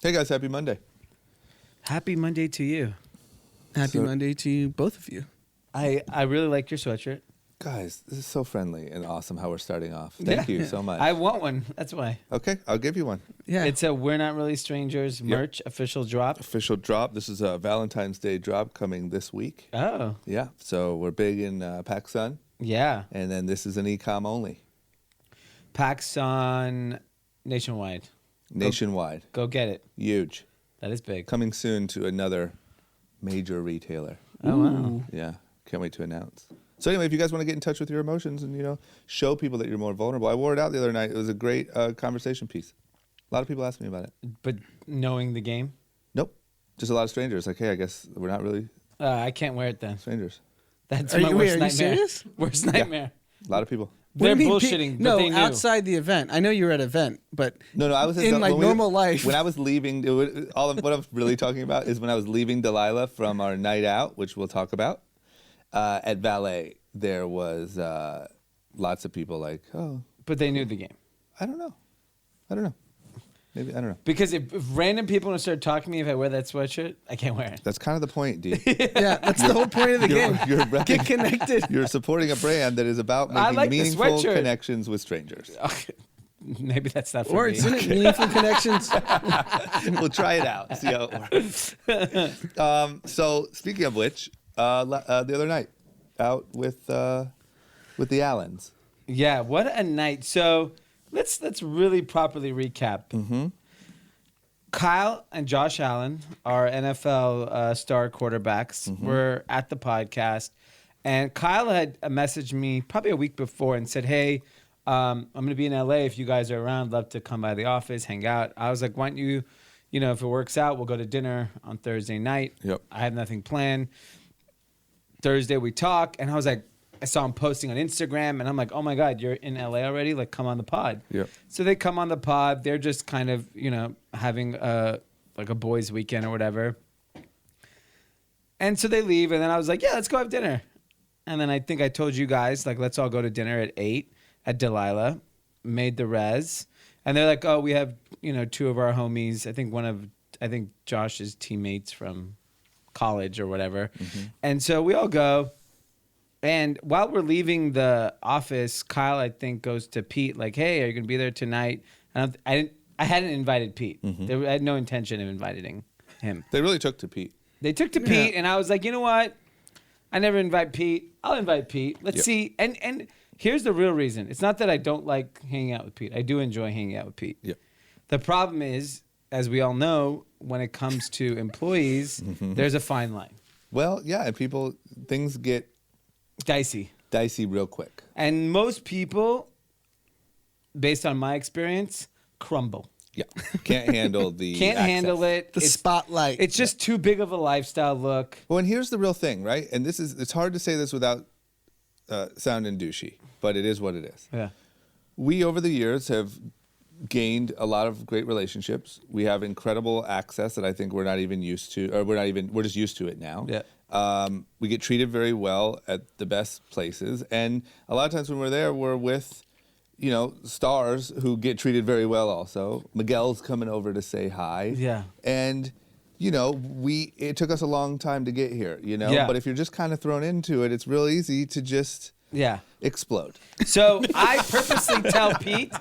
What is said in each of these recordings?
Hey guys, happy Monday. Happy Monday to you. Happy Monday to you, both of you. I really like your sweatshirt. Guys, this is so friendly and awesome how we're starting off. Thank you so much. I want one. That's why. Okay, I'll give you one. Yeah. It's a We're Not Really Strangers merch official drop. Official drop. This is a Valentine's Day drop coming this week. Oh, Yeah, so we're big in PacSun, yeah. and then this is an e-com only, PacSun nationwide. nationwide. Go get it. Huge. That is big. Coming soon to another major retailer. Oh, wow. Yeah, can't wait to announce. So anyway, if you guys want to get in touch with your emotions and, show people that you're more vulnerable. I wore it out the other night. It was a great conversation piece. A lot of people asked me about it. But knowing the game, Nope. Just a lot of strangers. Like, hey, I guess we're not really I can't wear it then. strangers. That's Are my you- worst wait, are you nightmare. serious? Worst nightmare. A lot of people. What They're do you mean, bullshitting, but no, they knew. outside the event. I know you were at an event, but No, I was in like normal life. When I was leaving, what I'm really talking about is when I was leaving Delilah from our night out, which we'll talk about, at Valet, there was lots of people like, oh, But they knew the game. I don't know. Maybe, I don't know. Because if random people want to start talking to me if I wear that sweatshirt, I can't wear it. That's kind of the point, D. yeah, that's the whole point of the game. You're Get connected. You're supporting a brand that is about I making like the meaningful sweatshirt. connections with strangers. Okay. Maybe that's not for Or me. isn't it meaningful connections? We'll try it out. See how it works. So speaking of which, the other night out with the Allens. Yeah, what a night. So let's really properly recap. Mm-hmm. Kyle and Josh Allen, our NFL star quarterbacks, were at the podcast. And Kyle had messaged me probably a week before and said, hey, I'm going to be in LA. If you guys are around, love to come by the office, hang out. I was like, why don't you, if it works out, we'll go to dinner on Thursday night. Yep. I have nothing planned. Thursday we talk. And I was like, I saw him posting on Instagram, and I'm like, oh my God, you're in LA already? Like, come on the pod. Yep. So they come on the pod. They're just kind of, having like a boys' weekend or whatever. And so they leave, and then I was like, yeah, let's go have dinner. And then I think I told you guys, like, let's all go to dinner at 8 at Delilah. Made the res. And they're like, oh, we have, two of our homies. I think Josh's teammates from college or whatever. Mm-hmm. And so we all go. And while we're leaving the office, Kyle, I think, goes to Pete, like, hey, are you going to be there tonight? And I hadn't invited Pete. I had no intention of inviting him. They really took to Pete. They took to Pete, and I was like, you know what? I never invite Pete. I'll invite Pete. Let's see. And here's the real reason. It's not that I don't like hanging out with Pete. I do enjoy hanging out with Pete. Yep. The problem is, as we all know, when it comes to employees, there's a fine line. Well, yeah, and things get Dicey real quick. And most people, based on my experience, crumble. Yeah. Can't handle the Can't access. handle it. The spotlight. It's just too big of a lifestyle look. Well, and here's the real thing, right? And it's hard to say this without sounding douchey, but it is what it is. Yeah. We, over the years, have gained a lot of great relationships. We have incredible access that I think we're not even used to, or we're just used to it now. Yeah. We get treated very well at the best places. And a lot of times when we're there, we're with, stars who get treated very well also. Miguel's coming over to say hi. Yeah. And, it took us a long time to get here, Yeah. But if you're just kind of thrown into it, it's real easy to just Yeah. explode. So I purposely tell Pete,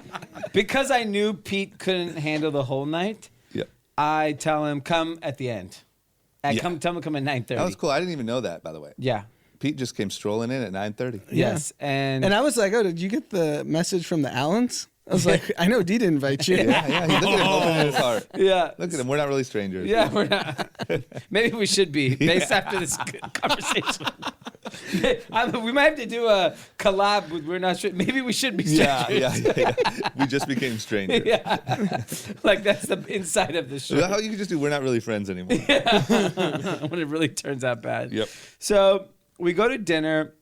because I knew Pete couldn't handle the whole night, Yep. I tell him, come at the end. Tell him to come at 9:30. That was cool. I didn't even know that, by the way. Yeah. Pete just came strolling in at 9:30. Yes. And I was like, oh, did you get the message from the Allens? I was like, I know Dee didn't invite you. Yeah. Look at him opening his heart. yeah. Look at him. We're not really strangers. Yeah, we're not. Maybe we should be, based after this conversation. We might have to do a collab with We're Not Strangers. Maybe we should be strangers. Yeah. We just became strangers. Yeah. Like, that's the inside of the show. How you can just do We're Not Really Friends anymore. When it really turns out bad. Yep. So we go to dinner.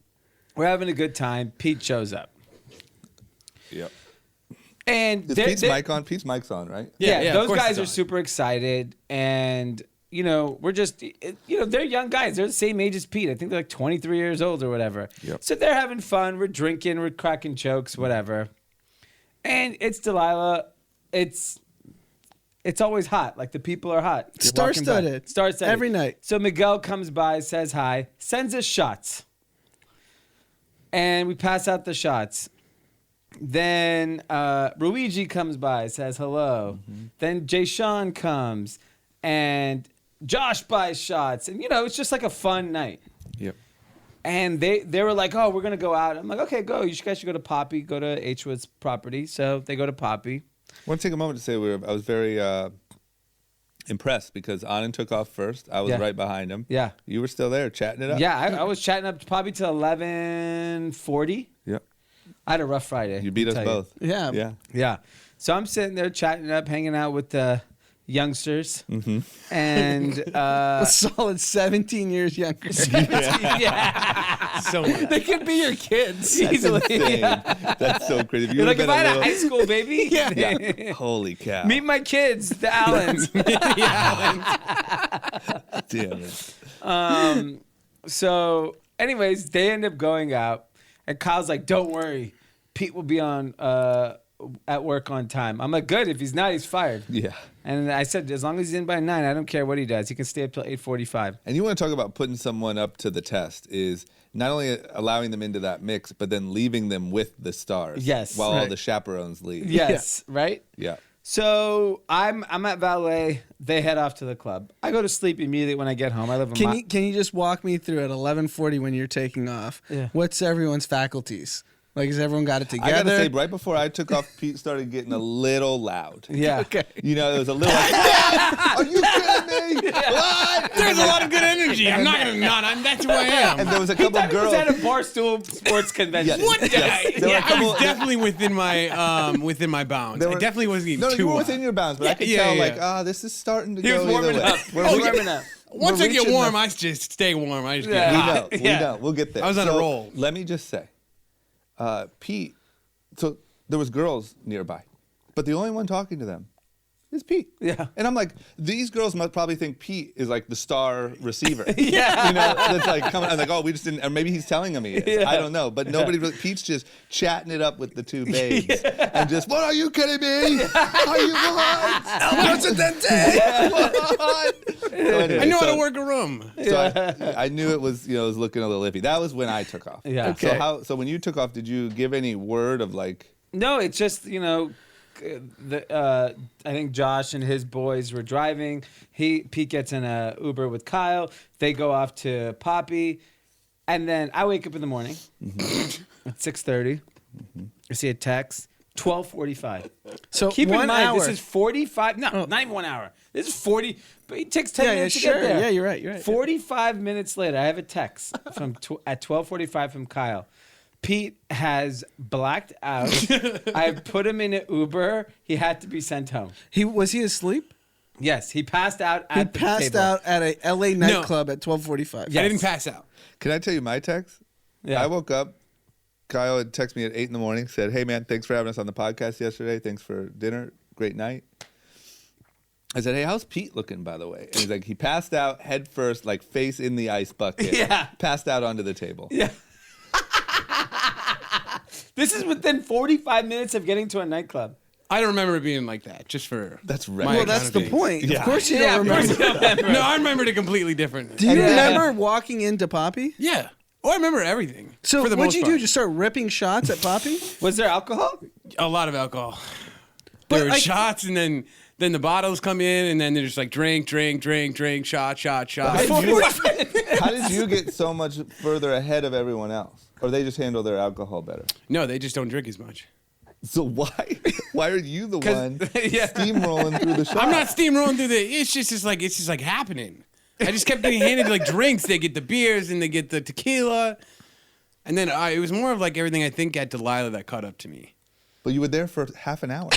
We're having a good time. Pete shows up. Yep. And Is Pete's mic on? Pete's mic's on, right? Yeah, of those course guys it's are on. super excited. And, we're just, they're young guys. They're the same age as Pete. I think they're like 23 years old or whatever. Yep. So they're having fun. We're drinking. We're cracking jokes, whatever. And it's Delilah. It's It's always hot. Like the people are hot. You're walking by. Star-studded. Star-studded. Every night. So Miguel comes by, says hi, sends us shots. And we pass out the shots. Then Luigi comes by, says hello. Then Jay Sean comes. And Josh buys shots. And, it's just like a fun night. Yep. And they were like, oh, we're going to go out. I'm like, okay, go. You guys should go to Poppy, go to H. Wood's property. So they go to Poppy. I want to take a moment to say I was very impressed because Anand took off first. I was right behind him. Yeah. You were still there chatting it up? Yeah, I was chatting up probably till 11:40. Yep. I had a rough Friday. You beat us both. Yeah. Yeah. Yeah. So I'm sitting there chatting up, hanging out with the youngsters. And A solid 17 years younger. yeah. So much. They could be your kids That's easily. insane. That's so crazy. If you You're like, would've if I been had a high school baby, Yeah. Holy cow. meet my kids, the Allens. Damn it. So, anyways, they end up going out, and Kyle's like, "Don't worry, Pete will be on at work on time." I'm like, "Good. If he's not, he's fired." Yeah. And I said, "As long as he's in by 9, I don't care what he does. He can stay up till 8:45." And you want to talk about putting someone up to the test is not only allowing them into that mix, but then leaving them with the stars. Yes. While all Right. the chaperones leave. Yes, right. Yeah. So I'm at valet. They head off to the club. I go to sleep immediately when I get home. I live in Can you just walk me through at 11:40 when you're taking off? Yeah. What's everyone's faculties? Like, has everyone got it together? I gotta say, right before I took off, Pete started getting a little loud. Yeah. Okay. You know, it was a little like, "What? Are you kidding me? What?" There's a lot of good energy. I'm not gonna not. That's who I am. And there was a He couple thought he girls. was at a Barstool Sports convention. Yes. What? Yes. There were a Yeah, I couple- was definitely within my bounds. There I were- definitely wasn't even No, too you were within your bounds, but I could tell, yeah. like, this is starting to He go was warming either way. up. We're He was reaching- warming up. Once we're I get reaching warm, the- I just stay warm. I just Yeah. We get hot. know. We Yeah. know. We'll get there. I was on a roll. Let me just say, Pete. So there was girls nearby, but the only one talking to them is Pete. Yeah. And I'm like, these girls must probably think Pete is like the star receiver. Yeah. You know, that's like coming. I'm like, oh, we just didn't. Or maybe he's telling them he is. Yeah. I don't know. But nobody. Really, Pete's just chatting it up with the two babes and just, what are you kidding me? Are you what? What? So anyway, I know how so- to work a room. So I knew it was, it was looking a little iffy. That was when I took off. Yeah. So Okay. so when you took off, did you give any word of like? No, it's just I think Josh and his boys were driving. Pete gets in a Uber with Kyle. They go off to Poppy, and then I wake up in the morning at 6:30. I see a text. 12:45. So Keep in 1 mind, hour. this is 45. No, not even 1 hour. This is 40. But it takes 10 Yeah, minutes yeah, to sure. get there. Yeah, you're right, you're right. 45 minutes later, I have a text at 12:45 from Kyle. Pete has blacked out. I put him in an Uber. He had to be sent home. Was he asleep? Yes, he passed out at He the passed table. out at a LA nightclub at 12:45. Yeah. I didn't pass out. Can I tell you my text? Yeah. I woke up. Kyle had texted me at 8 a.m. Said, "Hey man, thanks for having us on the podcast yesterday. Thanks for dinner. Great night." I said, "Hey, how's Pete looking, by the way?" And he's like, "He passed out head first, like face in the ice bucket. Yeah. Passed out onto the table." Yeah. This is within 45 minutes of getting to a nightclub. I don't remember it being like that. Just for That's my right. Well, that's the account of point. Yeah. Of course you Yeah, don't of course remember. you don't remember. No, I remembered it completely different. Do you And then- remember walking into Poppy? Yeah. Oh, I remember everything. So for the what'd most you part. do? Just start ripping shots at Poppy? Was there alcohol? A lot of alcohol. But, There were like- shots, and then the bottles come in, and then they're just like drink, shot. How did you get so much further ahead of everyone else? Or they just handle their alcohol better? No, they just don't drink as much. So why are you the one Yeah. steamrolling through the shot? I'm not steamrolling through the. It's just like happening. I just kept getting handed like drinks. They get the beers and they get the tequila, and then it was more of like everything I think at Delilah that caught up to me. But you were there for half an hour.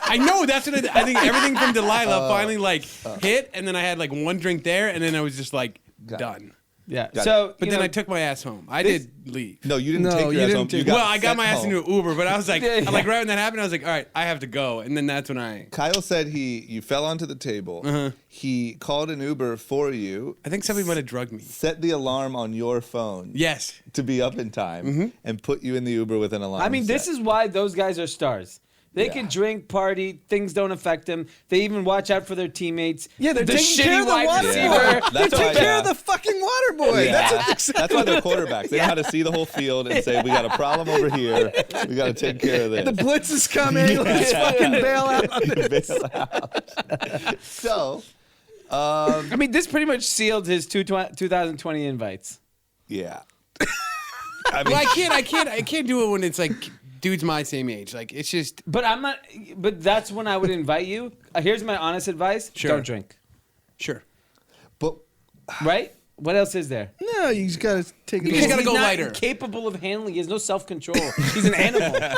I know that's what I think. Everything from Delilah finally like hit, and then I had like one drink there, and then I was just like Got it. done. Yeah. Got So, But you then know, I took my ass home. I This- did leave. No, you didn't No, take you your ass didn't home. take- You Well, I got sent my ass home. into an Uber, but I was like, Yeah, yeah. like right when that happened, I was like, all right, I have to go, and then that's when I. Kyle said you fell onto the table. Uh-huh. He called an Uber for you. I think somebody might have drugged me. Set the alarm on your phone Yes. to be up in time and put you in the Uber with an alarm. I mean, this set. is why those guys are stars. They Yeah. can drink, party, things don't affect them. They even watch out for their teammates. Yeah, they're the taking care shitty of the wide water receiver. boy. They That's take why, care of the fucking water boy. Yeah. That's what That's why they're quarterbacks. They know how to see the whole field and say, "We got a problem over here. We got to take care of this." the blitz is coming. Let's fucking bail out on this. Bail out. So, I mean, this pretty much sealed his 2020 invites. yeah. I mean, Well, I can't do it when it's like dudes my same age. Like it's just But I'm not. But that's when I would invite you. Here's my honest advice: Sure. don't drink. sure. but Right? What else is there? No, you just gotta take it. You just easy. gotta go not lighter. Capable of handling. He has no self-control. He's an animal. I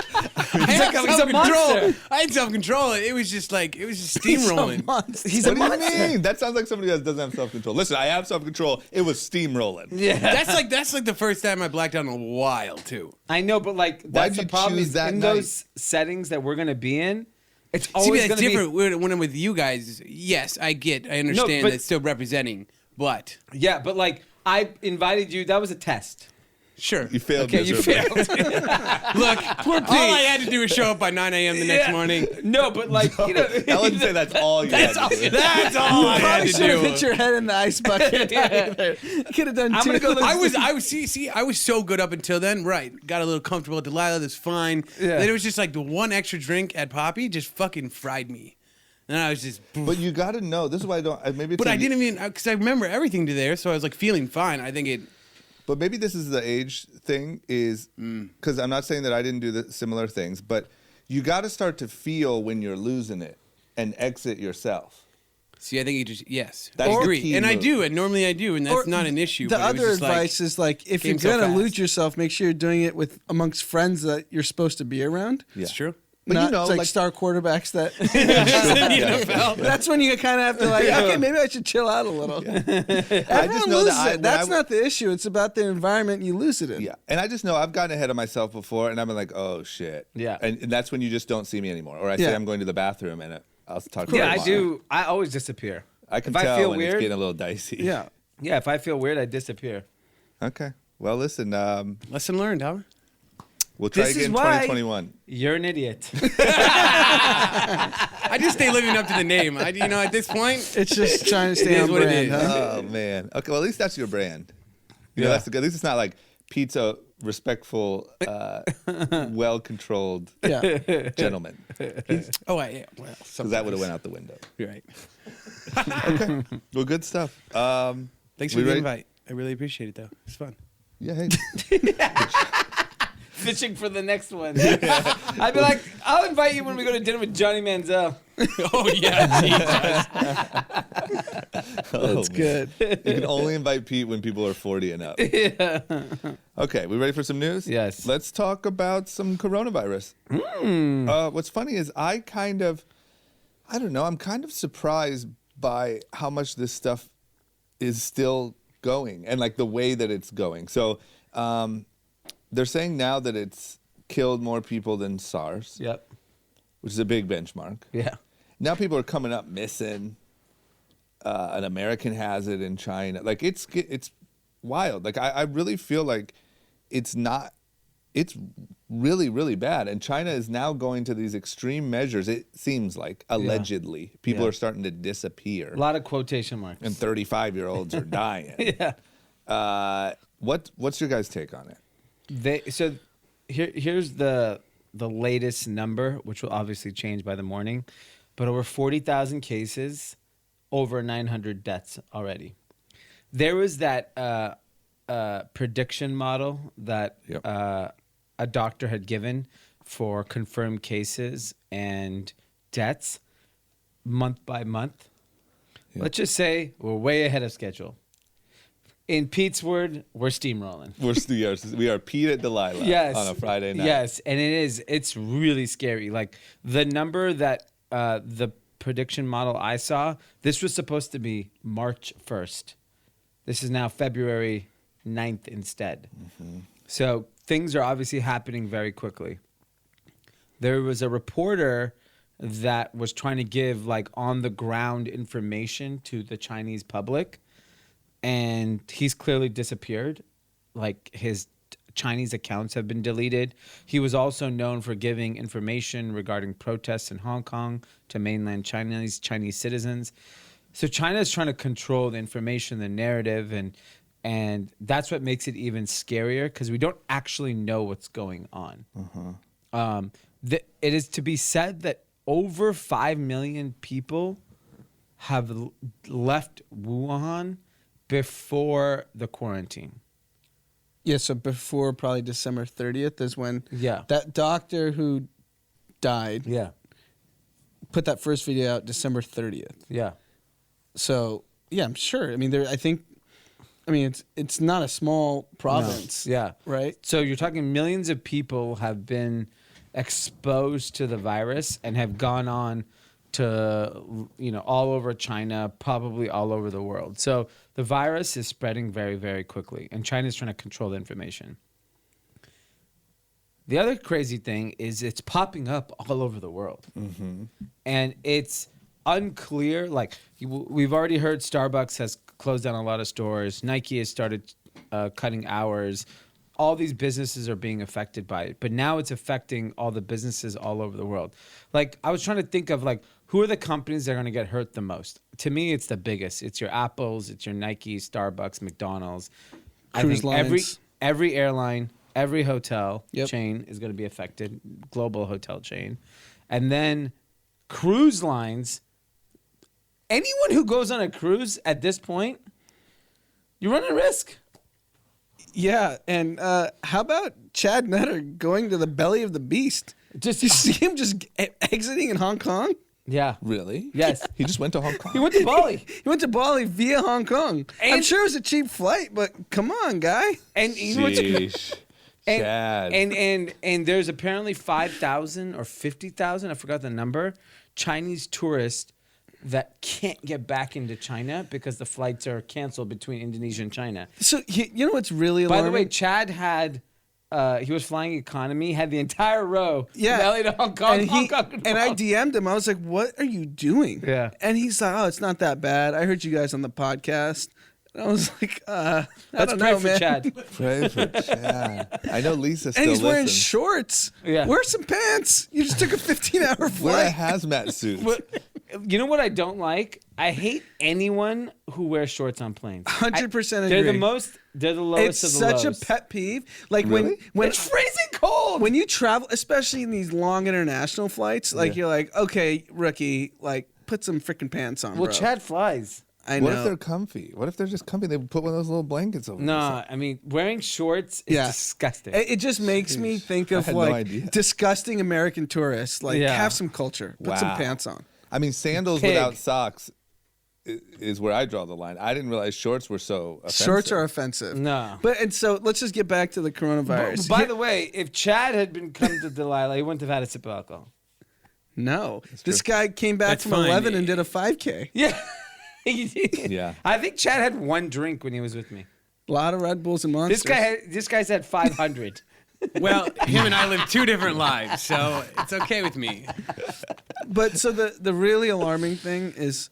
had he's a self-control. monster. I had self-control. It was just steamrolling. He's what a do you monster. mean? That sounds like somebody that doesn't have self-control. Listen, I have self-control. It was steamrolling. Yeah, That's like the first time I blacked out in a while too. I know, but like Why'd that's you the problem. choose Is that in night? those settings that we're gonna be in, it's See, always that's gonna be. different when I'm with you guys. Yes, I understand but- that's still representing, but Yeah, but like I invited you. That was a test. sure. You failed. Okay, you miserably. failed. Look, all I had to do was show up by 9 a.m. the next Yeah. morning. No, but like you know, I wouldn't say that's all you had to do. That's all I had Probably to should have do. hit your head in the ice bucket. You could have done I'm two. gonna go look- I was so good up until then. Right, got a little comfortable with Delilah. That's fine. Yeah. Then it was just like the one extra drink at Poppy just fucking fried me, and I was just. But you got to know. This is why I don't. Maybe. It's But a- I didn't even because I remember everything to there, so I was like feeling fine. I think it. But maybe this is the age thing, is because I'm not saying that I didn't do the similar things, but you got to start to feel when you're losing it and exit yourself. See, I think you just That's I the agree, key and I move. do, and normally I do, and that's Or not an issue. The but it was other just like- advice is like if you're came so gonna fast. lose yourself, make sure you're doing it with amongst friends that you're supposed to be around. Yeah. It's true. But Not you know, like, like- star quarterbacks that. NFL. That's when you kind of have to like, okay, maybe I should chill out a little. I Everyone just know loses that it. That's not the issue. It's about the environment you lose it in. Yeah, and I just know I've gotten ahead of myself before, and I've been like, "Oh shit!" Yeah. and that's when you just don't see me anymore, or I say Yeah. I'm going to the bathroom, and I'll talk to you Yeah, I tomorrow. do. I always disappear. I can if tell I feel when weird, it's getting a little dicey. Yeah. yeah, if I feel weird, I disappear. Okay. Well, listen. Lesson learned, huh? We'll try This again is in why 2021. you're an idiot. I just stay living up to the name. At this point, It's just trying to stay is on what it brand. is. Huh? Oh man. Okay. Well, at least that's your brand. You know, Yeah. that's the good. At least it's not like pizza, respectful, well-controlled Yeah. gentleman. Because yeah. Well, that would have went out the window. You're right. Well, good stuff. Thanks We for the ready? invite. I really appreciate it, though. It's fun. Yeah. Hey. Fishing for the next one. I'd be like, I'll invite you when we go to dinner with Johnny Manziel. Oh yeah, Jesus. Oh, That's man. good. You can only invite Pete when people are 40 and up. Okay, we ready for some news? Yes. Let's talk about some coronavirus. What's funny is I don't know, I'm kind of surprised by how much this stuff is still going and like the way that it's going. So they're saying now that it's killed more people than SARS, Yep. which is a big benchmark. Yeah. Now people are coming up missing. An American has it in China. Like it's wild. Like I really feel like it's really, really bad. And China is now going to these extreme measures. It seems like allegedly people Yeah. are starting to disappear A lot of quotation marks. and 35-year-olds are dying. Yeah. What's your guys' take on it? Here's the latest number, which will obviously change by the morning, but over 40,000 cases, over 900 deaths already. There was that prediction model that Yep. a doctor had given for confirmed cases and deaths month by month. Yeah. Let's just say we're way ahead of schedule. In Pete's word, we're steamrolling. We are Pete at Delilah Yes. on a Friday night. Yes, and it's really scary. Like the number that the prediction model I saw, this was supposed to be March 1st. This is now February 9th instead. So things are obviously happening very quickly. There was a reporter that was trying to give like on the ground information to the Chinese public, and he's clearly disappeared. Like his Chinese accounts have been deleted. He was also known for giving information regarding protests in Hong Kong to mainland Chinese citizens. So China is trying to control the information, the narrative, and that's what makes it even scarier because we don't actually know what's going on. It is to be said that over 5 million people have left Wuhan before the quarantine. Yeah, so before probably December 30th is when Yeah. that doctor who died Yeah. put that first video out December 30th. Yeah. So, yeah, I'm sure. I mean, it's not a small province. Yeah. Right? So you're talking millions of people have been exposed to the virus and have gone on to, all over China, probably all over the world. So the virus is spreading very, very quickly, and China's trying to control the information. The other crazy thing is it's popping up all over the world. And it's unclear. Like, we've already heard Starbucks has closed down a lot of stores. Nike has started cutting hours. All these businesses are being affected by it. But now it's affecting all the businesses all over the world. Like, I was trying to think of, like, who are the companies that are going to get hurt the most? To me, it's the biggest. It's your Apples, it's your Nike, Starbucks, McDonald's. Cruise I think lines. every airline, every hotel Yep. chain is going to be affected, global hotel chain. And then cruise lines, anyone who goes on a cruise at this point, you're running a risk. Yeah, and how about Chad Nutter going to the belly of the beast? Just You see him just exiting in Hong Kong? Yeah. Really? Yes. He just went to Hong Kong. He went to Bali. He went to Bali via Hong Kong. I'm And- sure it was a cheap flight, but come on, guy. And you know what's Sheesh. Chad. and there's apparently 5,000 or 50,000, I forgot the number, Chinese tourists that can't get back into China because the flights are canceled between Indonesia and China. So you know what's really By alarming? the way, Chad had he was flying economy, had the entire row Yeah. from LA to Hong Kong, and, Hong Kong to and I Bali. DM'd him. I was like, "What are you doing?" Yeah. And he's like, "Oh, it's not that bad. I heard you guys on the podcast." And I was like, I Let's don't pray know, for man. Chad. Pray for Chad. I know Lisa still And he's wearing listens. shorts. Yeah. Wear some pants. You just took a 15-hour Wear a flight. hazmat suit. You know what I don't like? I hate anyone who wears shorts on planes. 100% They're the agree. They're the lowest It's of the such lows. a pet peeve. Like Really? when It's freezing cold. when you travel, especially in these long international flights, like Yeah. you're like, okay, rookie, like put some freaking pants on, Well, bro. Chad flies. I know. What if they're comfy? What if they're just comfy? They put one of those little blankets over. No, I mean wearing shorts is Yeah. disgusting. It just makes me think I of had no like idea. disgusting American tourists. Like, Yeah. have some culture. Put some Wow. pants on. I mean, sandals Pig. without socks is where I draw the line. I didn't realize shorts were so offensive. Shorts are offensive. No. And so let's just get back to the coronavirus. By the way, if Chad had been come to Delilah, he wouldn't have had a sip of alcohol. No. This guy came back That's from fine. 11 and did a 5K. Yeah. Yeah. I think Chad had one drink when he was with me. A lot of Red Bulls and Monsters. This guy's had 500. Well, him and I live two different lives, so it's okay with me. But so the really alarming thing is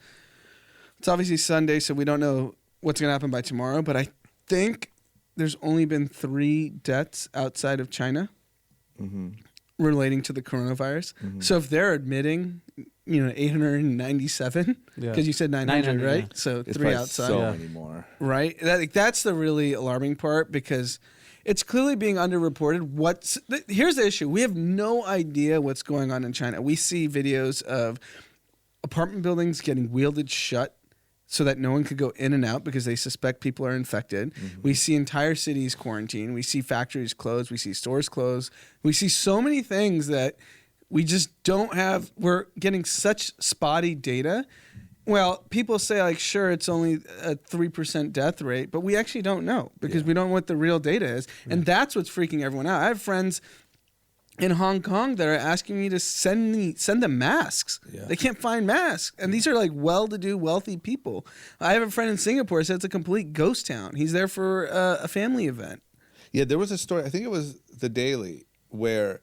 it's obviously Sunday, so we don't know what's going to happen by tomorrow. But I think there's only been 3 deaths outside of China relating to the coronavirus. So if they're admitting, 897, Yeah. because you said 900, 900, right? yeah. So It's 3 probably outside. so Yeah. many more. Right? That's the really alarming part because it's clearly being underreported. Here's the issue. We have no idea what's going on in China. We see videos of apartment buildings getting wielded shut so that no one could go in and out because they suspect people are infected. We see entire cities quarantined. We see factories closed. We see stores closed. We see so many things that we just don't have. We're getting such spotty data. Well, people say, like, sure, it's only a 3% death rate, but we actually don't know because we don't know what the real data is. And that's what's freaking everyone out. I have friends in Hong Kong that are asking me to send them masks. Yeah. They can't find masks. And these are like well-to-do, wealthy people. I have a friend in Singapore who said it's a complete ghost town. He's there for a family event. Yeah, there was a story, I think it was The Daily, where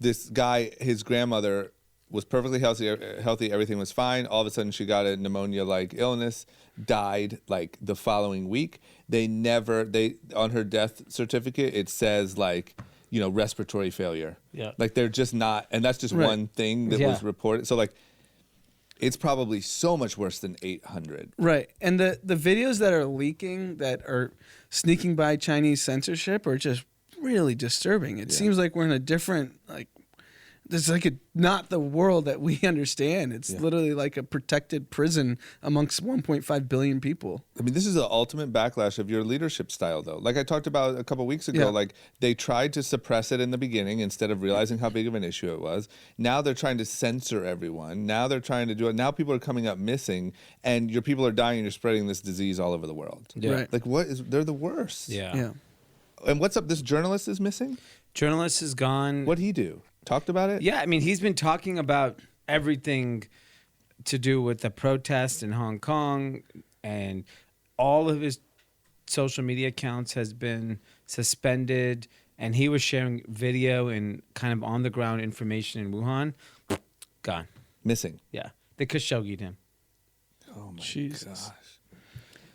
this guy, his grandmother was perfectly healthy. Everything was fine. All of a sudden, she got a pneumonia-like illness, died like the following week. On her death certificate, it says like, respiratory failure. Yeah. Like they're just not, and that's just one thing that was reported. So like, it's probably so much worse than 800. Right. And the videos that are leaking, that are sneaking by Chinese censorship, are just really disturbing. It seems like we're in a different, this is not the world that we understand. It's literally like a protected prison amongst 1.5 billion people. I mean, this is the ultimate backlash of your leadership style, though. Like I talked about a couple weeks ago, like they tried to suppress it in the beginning instead of realizing how big of an issue it was. Now they're trying to censor everyone. Now they're trying to do it. Now people are coming up missing, and your people are dying, and you're spreading this disease all over the world. Yeah. Right. Like, they're the worst. Yeah. And what's up? This journalist is missing? Journalist is gone. What'd he do? Talked about it? Yeah, I mean, he's been talking about everything to do with the protest in Hong Kong, and all of his social media accounts has been suspended, and he was sharing video and kind of on the ground information in Wuhan. Gone. Missing. Yeah. They Khashoggi'd him. Oh my Jesus. gosh.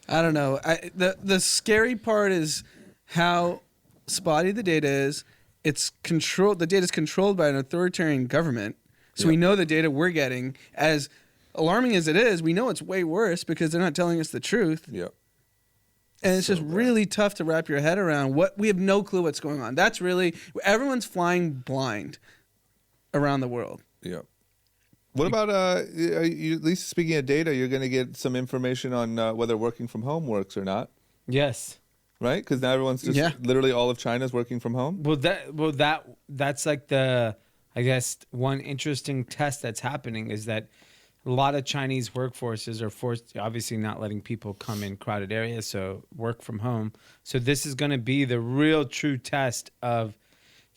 I don't know. The scary part is how spotty the data is. It's controlled. The data is controlled by an authoritarian government. So we know the data we're getting, as alarming as it is, we know it's way worse because they're not telling us the truth. Yep. And it's just really tough to wrap your head around we have no clue what's going on. That's really, everyone's flying blind around the world. Yep. What about, you, at least speaking of data, you're going to get some information on whether working from home works or not, Yes. right? Because now everyone's just literally all of China's working from home. That's like I guess one interesting test that's happening is that a lot of Chinese workforces are forced, obviously not letting people come in crowded areas, so work from home. So this is going to be the real true test of,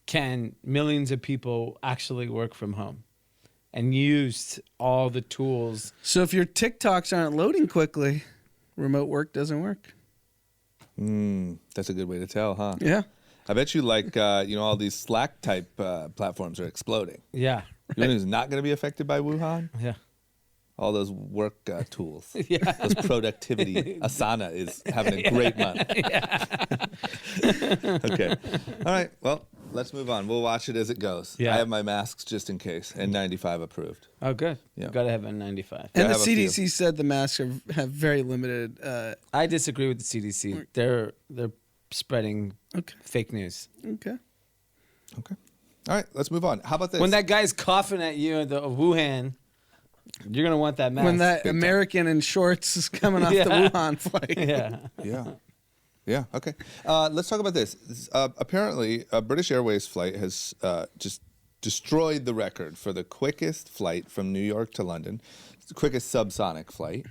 can millions of people actually work from home and use all the tools? So if your TikToks aren't loading quickly, remote work doesn't work. That's a good way to tell, huh? Yeah. I bet you all these Slack type platforms are exploding. Yeah. You know who's not going to be affected by Wuhan? Yeah. All those work tools. Yeah. Those productivity. Asana is having a great month. Okay. All right. Well, let's move on. We'll watch it as it goes. Yeah. I have my masks just in case. N95 approved. Oh, good. Yeah. You got to have N95. Yeah, And I the have a few. CDC said the masks have very limited. I disagree with the CDC. They're spreading fake news. Okay. Okay. All right. Let's move on. How about this? When that guy's coughing at you at the Wuhan, you're gonna want that mask. When that Big time. American in shorts is coming off the Wuhan flight. yeah. Yeah. Yeah. Okay. Let's talk about this. Apparently, a British Airways flight has just destroyed the record for the quickest flight from New York to London. It's the quickest subsonic flight.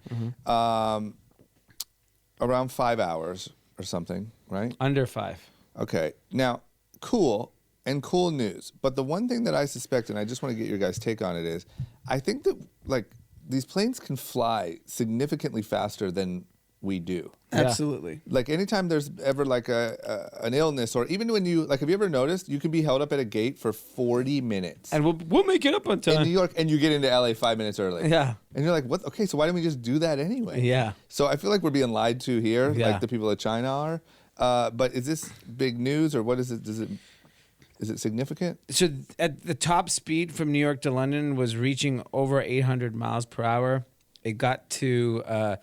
Around 5 hours or something, right? Under 5. Okay. Now, cool news. But the one thing that I suspect, and I just want to get your guys' take on it, is I think that these planes can fly significantly faster than we do. Absolutely. Like anytime there's ever an illness, or even when you have you ever noticed you can be held up at a gate for 40 minutes And we'll make it up on time. in New York, and you get into LA 5 minutes early. Yeah. And you're like, what? Okay, so why didn't we just do that anyway? Yeah. So I feel like we're being lied to here, Yeah. like the people of China are. But is this big news, or what is it? Is it significant? So at the top speed from New York to London was reaching over 800 miles per hour. It got to,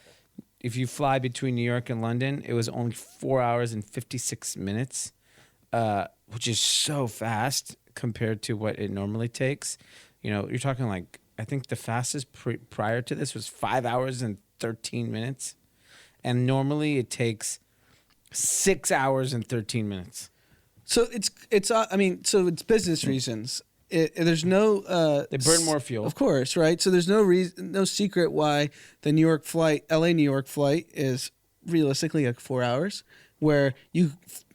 if you fly between New York and London, it was only 4 hours and 56 minutes, which is so fast compared to what it normally takes. You're talking I think the fastest prior to this was 5 hours and 13 minutes. And normally it takes 6 hours and 13 minutes. So it's it's business reasons. There's no They burn more fuel. of course, right? So there's no secret why the New York flight, LA New York flight, is realistically 4 hours, where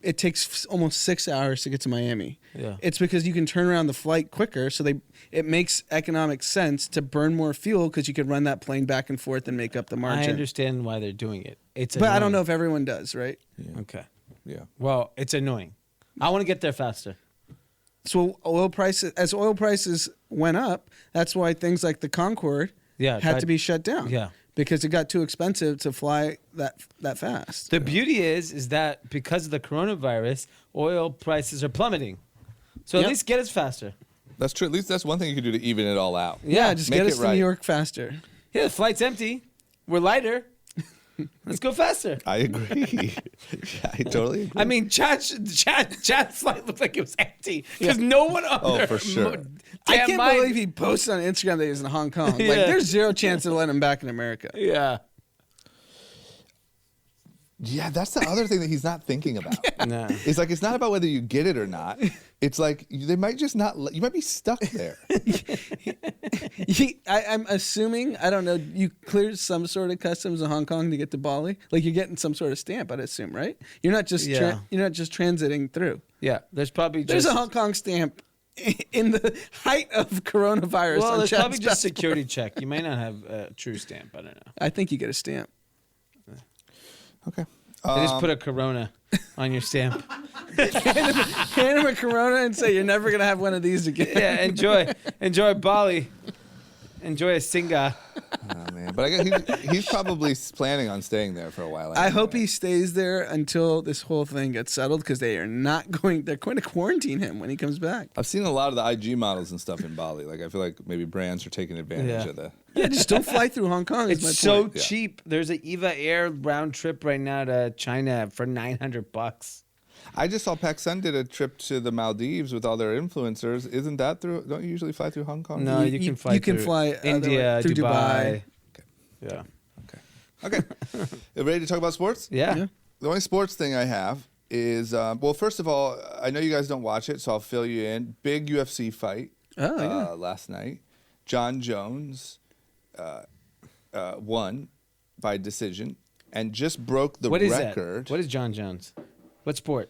it takes almost 6 hours to get to Miami. Yeah. It's because you can turn around the flight quicker, so it makes economic sense to burn more fuel because you could run that plane back and forth and make up the I margin. understand why they're doing it. But I don't know if everyone does, right? Okay. Yeah. Well, it's annoying. I want to get there faster. So as oil prices went up, that's why things like the Concorde had to be shut down. Yeah. Because it got too expensive to fly that fast. The beauty is that because of the coronavirus, oil prices are plummeting. So at Yep. least get us faster. That's true. At least that's one thing you could do to even it all out. Yeah, just Make get it us to right. New York faster. Yeah, the flight's empty. We're lighter. Let's go faster. I agree. Yeah, I totally agree. I mean, Chad's flight looked like it was empty because no one on Oh, there. for sure. I can't believe he posted on Instagram that he was in Hong Kong. Like, Yeah. there's zero chance of letting him back in America. Yeah. Yeah, that's the other thing that he's not thinking about. No. It's like it's not about whether you get it or not. It's like they might just not. You might be stuck there. I'm assuming, I don't know, you cleared some sort of customs in Hong Kong to get to Bali. Like you're getting some sort of stamp, I'd assume, right? You're not just Yeah. you're not just transiting through. Yeah. There's probably There's just a Hong Kong stamp in the height of coronavirus. well, on there's Chad's probably just passport. security check. You might not have a true stamp. I don't know. I think you get a stamp. Okay. They just put a Corona on your stamp. Hand him a Corona and say you're never gonna have one of these again. Yeah, enjoy Bali. Enjoy a Singa. Oh man, but I guess he's probably planning on staying there for a while. I hope anyway. he stays there until this whole thing gets settled because they're going to quarantine him when he comes back. I've seen a lot of the IG models and stuff in Bali. Like I feel like maybe brands are taking advantage Yeah. of the. Yeah, just don't fly through Hong Kong. Is It's my so point. Yeah. cheap. There's an Eva Air round trip right now to China for $900. I just saw PacSun did a trip to the Maldives with all their influencers. Isn't that through? Don't you usually fly through Hong Kong? No, you can fly. you can through fly India, through Dubai. Dubai. Yeah. Okay. You ready to talk about sports? Yeah. Yeah. The only sports thing I have is well, first of all, I know you guys don't watch it, so I'll fill you in. Big UFC fight Oh, yeah. last night. John Jones won by decision and just broke the What is record. that? What is John Jones? What sport?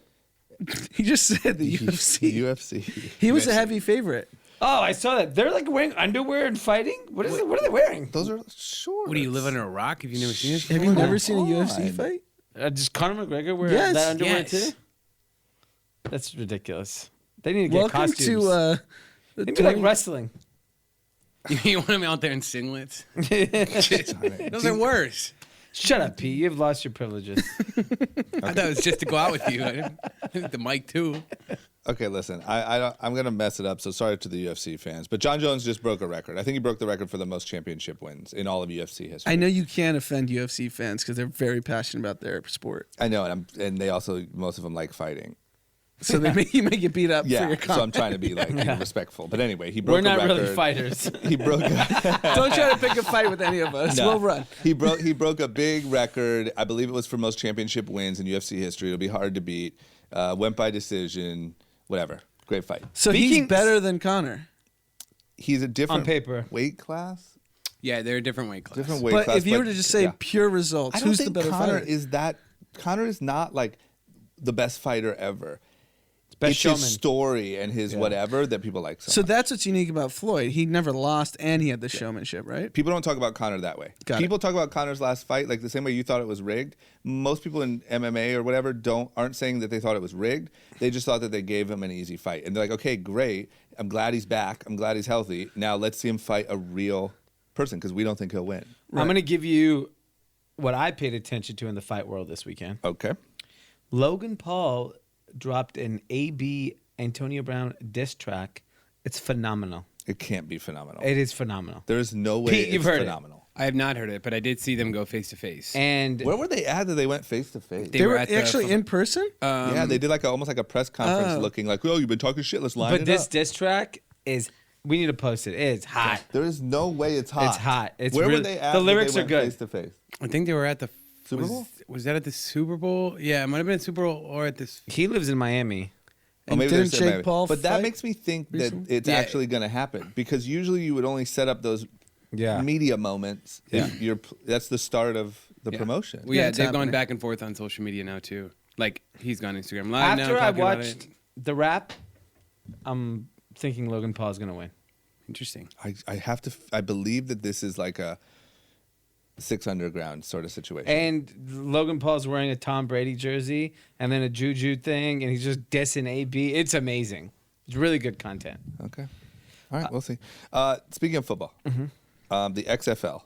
He just said the UFC. UFC. He was a heavy favorite. Oh, I saw that. They're like wearing underwear and fighting. What is it? What are they wearing? Those are short. What do you live under a rock? Have you never seen this? Have you my never seen a UFC God. fight? Does Conor McGregor wear Yes, that underwear yes. too? That's ridiculous. They need to get Welcome costumes. to the It'd be like 20 wrestling. You want him out there in singlets? Those are worse. Shut up, Pete. You've lost your privileges. I thought it was just to go out with you. I think the mic too. Okay, listen, I'm gonna mess it up. So sorry to the UFC fans, but John Jones just broke a record. I think he broke the record for the most championship wins in all of UFC history. I know you can't offend UFC fans because they're very passionate about their sport. I know, and they also most of them like fighting. So you may get beat up for Yeah, your so I'm comment. trying to be like respectful. But anyway, he broke We're not a record. really fighters. He broke. Don't try to pick a fight with any of us. No. We'll run. He broke a big record. I believe it was for most championship wins in UFC history. It'll be hard to beat. Went by decision. Whatever. Great fight. So he's Speaking- better than Connor. He's a different On paper. weight class. Yeah, they're a different weight class. Different weight But class. if you were to just say yeah. pure results, I don't who's the think better Conor fighter? is that. Conor is not like the best fighter ever. Best it's showman. his story and his whatever that people like so So much. that's what's unique about Floyd. He never lost, and he had the showmanship, right? People don't talk about Conor that way. Got it. People talk about Conor's last fight like the same way you thought it was rigged. Most people in MMA or whatever aren't saying that they thought it was rigged. They just thought that they gave him an easy fight. And they're like, okay, great. I'm glad he's back. I'm glad he's healthy. Now let's see him fight a real person because we don't think he'll win. I'm going to give you what I paid attention to in the fight world this weekend. Okay. Logan Paul dropped an AB Antonio Brown diss track. It's phenomenal. It can't be phenomenal. It is phenomenal. There is no way Pete, you've it's heard it. phenomenal. I have not heard it, but I did see them go face to face. And Where were they at that they went face to face? They They were were at the- actually in person. Yeah, they did like almost like a press conference Oh. looking like, oh, you've been talking shit. Let's line but it this up. diss track is we need to post it. It's hot. There is no way it's hot. It's hot. It's Where really- were they at? the that lyrics they are went good. Face to face. I think they were at the Super Bowl? Was that at the Super Bowl? Yeah, it might have been at Super Bowl or at this. He lives in Miami. Oh, And maybe didn't there's- Jake maybe. Paul But that fight makes me think that recently? it's Yeah. actually going to happen because usually you would only set up those Yeah. media moments. Yeah. If that's the start of the promotion. Well, Yeah, yeah, it's they've happening. gone back and forth on social media now too. Like he's gone Instagram Live now. After I talking about watched it. the rap, I'm thinking Logan Paul's going to win. Interesting. I have to. I believe that this is like a 6 underground sort of situation. And Logan Paul's wearing a Tom Brady jersey and then a Juju thing, and he's just dissing AB. It's amazing. It's really good content. Okay. All right, we'll see. Speaking of football, the XFL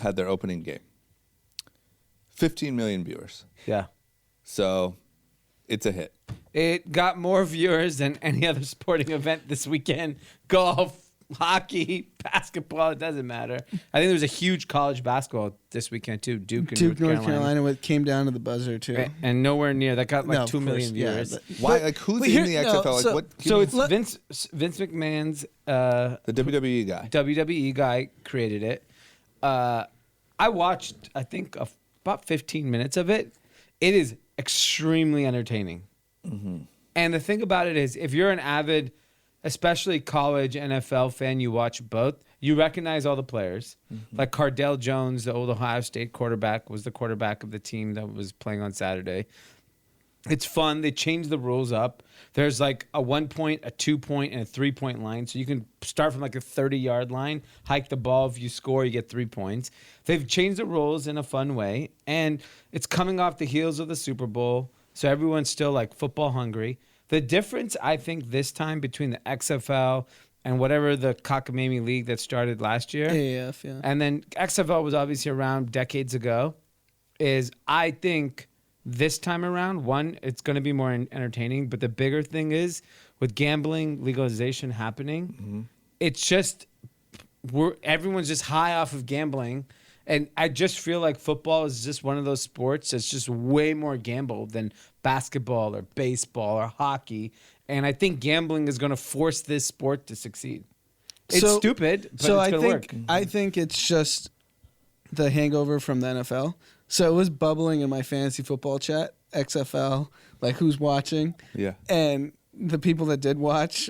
had their opening game. 15 million viewers. Yeah. So it's a hit. It got more viewers than any other sporting event this weekend. Golf, hockey, basketball, it doesn't matter. I think there was a huge college basketball this weekend too. Duke, North Carolina, what came down to the buzzer too. And nowhere near. That got like No, 2 of million course, yeah, viewers. but- Why? Like, who's but in here- the no, XFL? Like, so- what? So it's Let- Vince McMahon's the WWE guy. WWE guy created it. I watched, I think, about 15 minutes of it. It is extremely entertaining. And the thing about it is, if you're an avid, especially college NFL fan, you watch both, you recognize all the players. Like Cardell Jones, the old Ohio State quarterback, was the quarterback of the team that was playing on Saturday. It's fun. They changed the rules up. There's like a 1 point, a 2 point, and a 3 point line. So you can start from like a 30-yard line, hike the ball. If you score, you get 3 points. They've changed the rules in a fun way. And it's coming off the heels of the Super Bowl. So everyone's still like football hungry. The difference, I think, this time between the XFL and whatever the cockamamie league that started last year, AAF, yeah. and then XFL was obviously around decades ago, is I think this time around, one, it's going to be more entertaining. But the bigger thing is with gambling legalization happening, it's just everyone's just high off of gambling. And I just feel like football is just one of those sports that's just way more gamble than basketball or baseball or hockey. And I think gambling is going to force this sport to succeed. It's So- stupid, but so it's I going to think work. I think it's just the hangover from the NFL. So it was bubbling in my fantasy football chat, XFL, like who's watching. Yeah. And the people that did watch,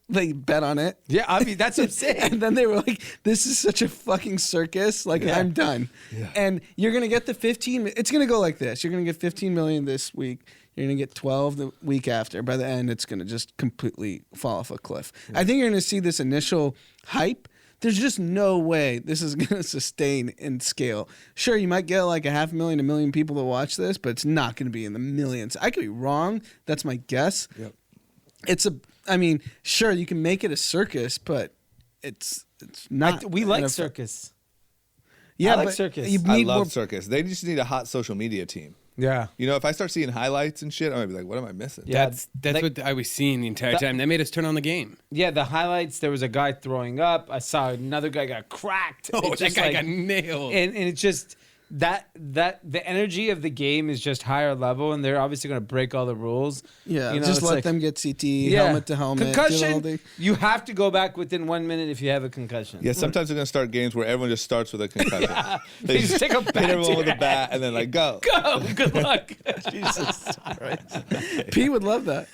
they bet on it. Yeah, I mean, that's what I'm saying. And then they were like, this is such a fucking circus. Like, Yeah. I'm done. Yeah. And you're going to get the 15. It's going to go like this. You're going to get 15 million this week. You're going to get 12 the week after. By the end, it's going to just completely fall off a cliff. I think you're going to see this initial hype. There's just no way this is going to sustain in scale. Sure, you might get like 500,000, 1 million people to watch this, but it's not going to be in the millions. I could be wrong. That's my guess. Yep. I mean, sure, you can make it a circus, but it's not. We like NFL. circus. Yeah, I like but circus. You I need love more. circus. They just need a hot social media team. Yeah. You know, if I start seeing highlights and shit, I'm gonna be like, what am I missing? Yeah. That's like- what I was seeing the entire time. That made us turn on the game. Yeah, the highlights, there was a guy throwing up. I saw another guy got cracked. Oh, It's that just guy like- got nailed. And it's just that the energy of the game is just higher level, and they're obviously going to break all the rules. Yeah, You know, just it's let like- them get CT, helmet to helmet. do the whole Concussion, thing. you have to go back within 1 minute if you have a concussion. Yeah, sometimes they're gonna start games where everyone just starts with a concussion. They just take a bat hit everyone to with your a bat and then like go. Go, good luck. Jesus Christ. Pete would love that.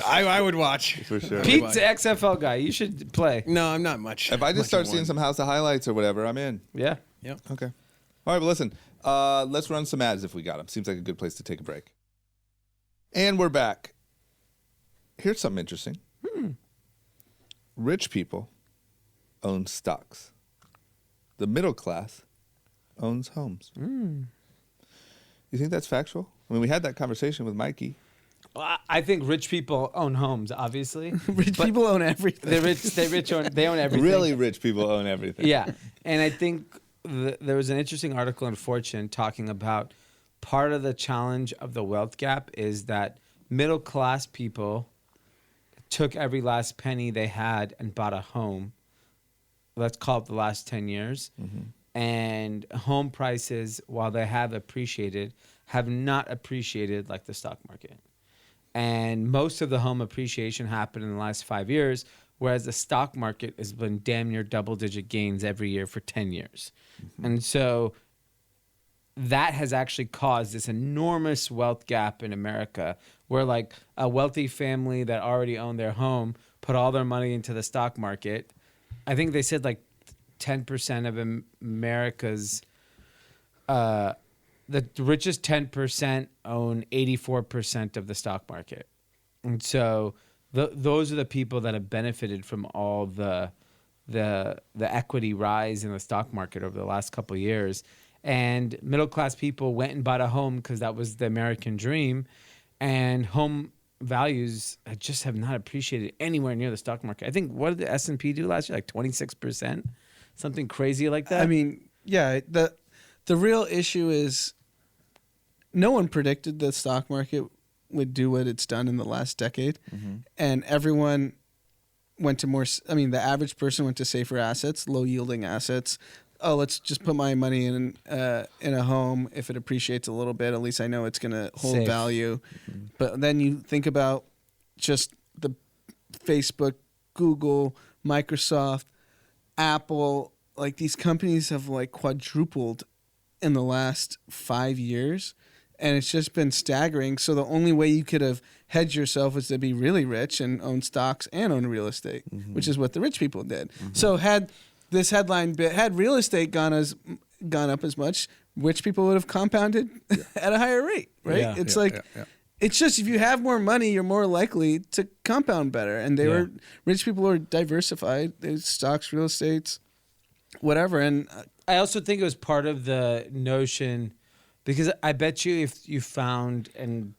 I would watch. For sure. Pete's the XFL guy. You should play. No, I'm not much. If I just much start of seeing one. some House of Highlights or whatever, I'm in. Yeah. Yep. Okay. All right, but listen, let's run some ads if we got them. Seems like a good place to take a break. And we're back. Here's something interesting. Rich people own stocks. The middle class owns homes. You think that's factual? I mean, we had that conversation with Mikey. Well, I think rich people own homes, obviously. Rich But people own everything. They own everything. Really rich people own everything. Yeah. And I think there was an interesting article in Fortune talking about part of the challenge of the wealth gap is that middle class people took every last penny they had and bought a home. Let's call it the last 10 years. And home prices, while they have appreciated, have not appreciated like the stock market. And most of the home appreciation happened in the last 5 years, whereas the stock market has been damn near double-digit gains every year for 10 years. And so that has actually caused this enormous wealth gap in America where like a wealthy family that already owned their home put all their money into the stock market. I think they said like 10% of America's the richest 10% own 84% of the stock market. And so those are the people that have benefited from all the equity rise in the stock market over the last couple of years. And middle class people went and bought a home because that was the American dream. And home values just have not appreciated anywhere near the stock market. I think what did the S&P do last year? Like 26%, something crazy like that. I mean, yeah, the real issue is no one predicted the stock market would do what it's done in the last decade, and everyone went to more. I mean, the average person went to safer assets, low yielding assets. Oh, let's just put my money in a home. If it appreciates a little bit, at least I know it's going to hold Safe. value. But then you think about just the Facebook, Google, Microsoft, Apple, like these companies have like quadrupled in the last 5 years, and it's just been staggering. So the only way you could have hedged yourself is to be really rich and own stocks and own real estate, which is what the rich people did. So had this headline had real estate gone up as much, rich people would have compounded at a higher rate, right? Yeah. It's it's just if you have more money, you're more likely to compound better. And rich people were diversified. There's stocks, real estates, whatever. And I also think it was part of the notion, because I bet you if you found, and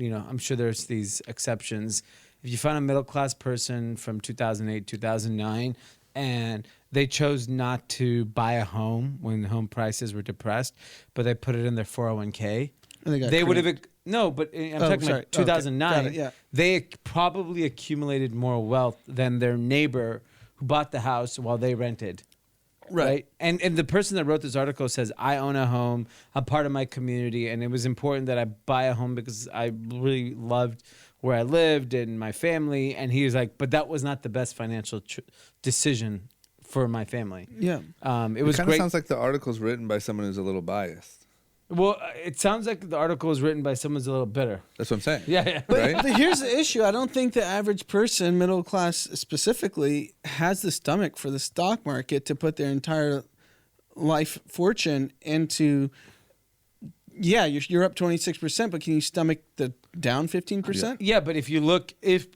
I'm sure there's these exceptions, if you found a middle class person from 2008, 2009, and they chose not to buy a home when home prices were depressed, but they put it in their 401k, they would have. No, but I'm talking about 2009. Okay. They probably accumulated more wealth than their neighbor who bought the house while they rented. Right. And the person that wrote this article says, I own a home, I'm part of my community, and it was important that I buy a home because I really loved where I lived and my family. And he was like, but that was not the best financial decision for my family. Yeah. It was kind of great. sounds like the article's written by someone who's a little biased. Well, it sounds like the article was written by someone who's a little bitter. That's what I'm saying. Yeah. Right? But here's the issue. I don't think the average person, middle class specifically, has the stomach for the stock market to put their entire life fortune into. Yeah, you're up 26%, but can you stomach the down 15%? Yeah, but if you look, if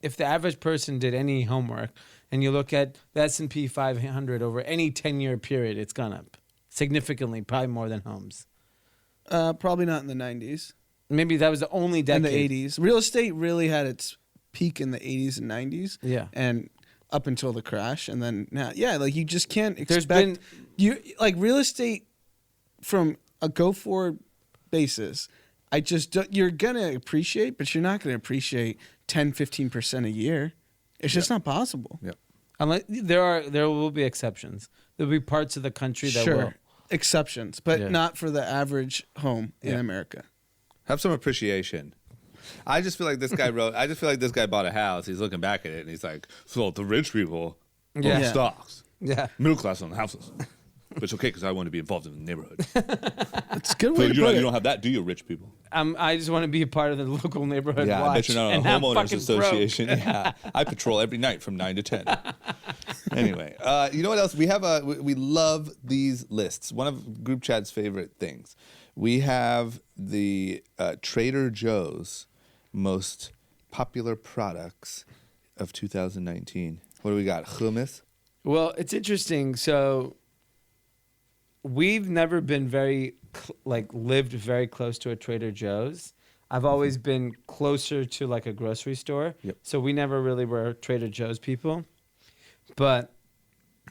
the average person did any homework and you look at the S&P 500 over any 10-year period, it's gone up significantly, probably more than homes. Probably not in the 90s. Maybe that was the only decade. In the 80s. Real estate really had its peak in the 80s and 90s. Yeah. And up until the crash. And then now, like you just can't There's expect. Real estate from a go forward basis, you're going to appreciate, but you're not going to appreciate 10, 15% a year. It's just not possible. Yep. Unless there will be exceptions. There'll be parts of the country that will. Exceptions, but not for the average home in America. Have some appreciation. I just feel like this guy bought a house. He's looking back at it and he's like, so the rich people own stocks. Yeah. Middle class own houses. But it's okay because I want to be involved in the neighborhood. It's a good So way to put you it. don't have that, do you, rich people? I just want to be a part of the local neighborhood Yeah, watch. I bet you're not and on a I'm homeowners fucking association. Yeah, I patrol every night from 9 to 10. Anyway, you know what else? We have we love these lists. One of Group Chat's favorite things. We have the Trader Joe's most popular products of 2019. What do we got? Hummus? Well, it's interesting. So we've never been lived very close to a Trader Joe's. I've always been closer to like a grocery store. Yep. So we never really were Trader Joe's people. But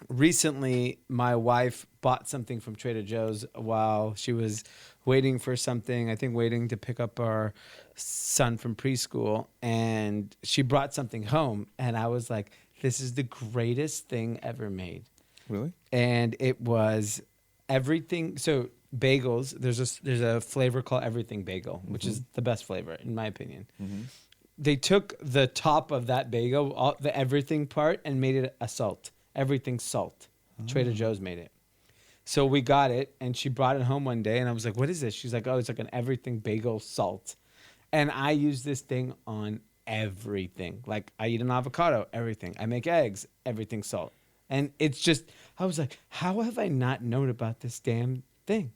recently, my wife bought something from Trader Joe's while she was waiting for something, I think waiting to pick up our son from preschool. And she brought something home. And I was like, this is the greatest thing ever made. Really? And it was everything. So bagels, there's a flavor called Everything Bagel, which is the best flavor in my opinion. They took the top of that bagel, the everything part, and made it a salt. Everything salt. Trader Joe's made it. So we got it, and she brought it home one day, and I was like, what is this? She's like, oh, it's like an everything bagel salt. And I use this thing on everything. Like I eat an avocado, everything. I make eggs, everything salt. And it's just, I was like, how have I not known about this damn thing?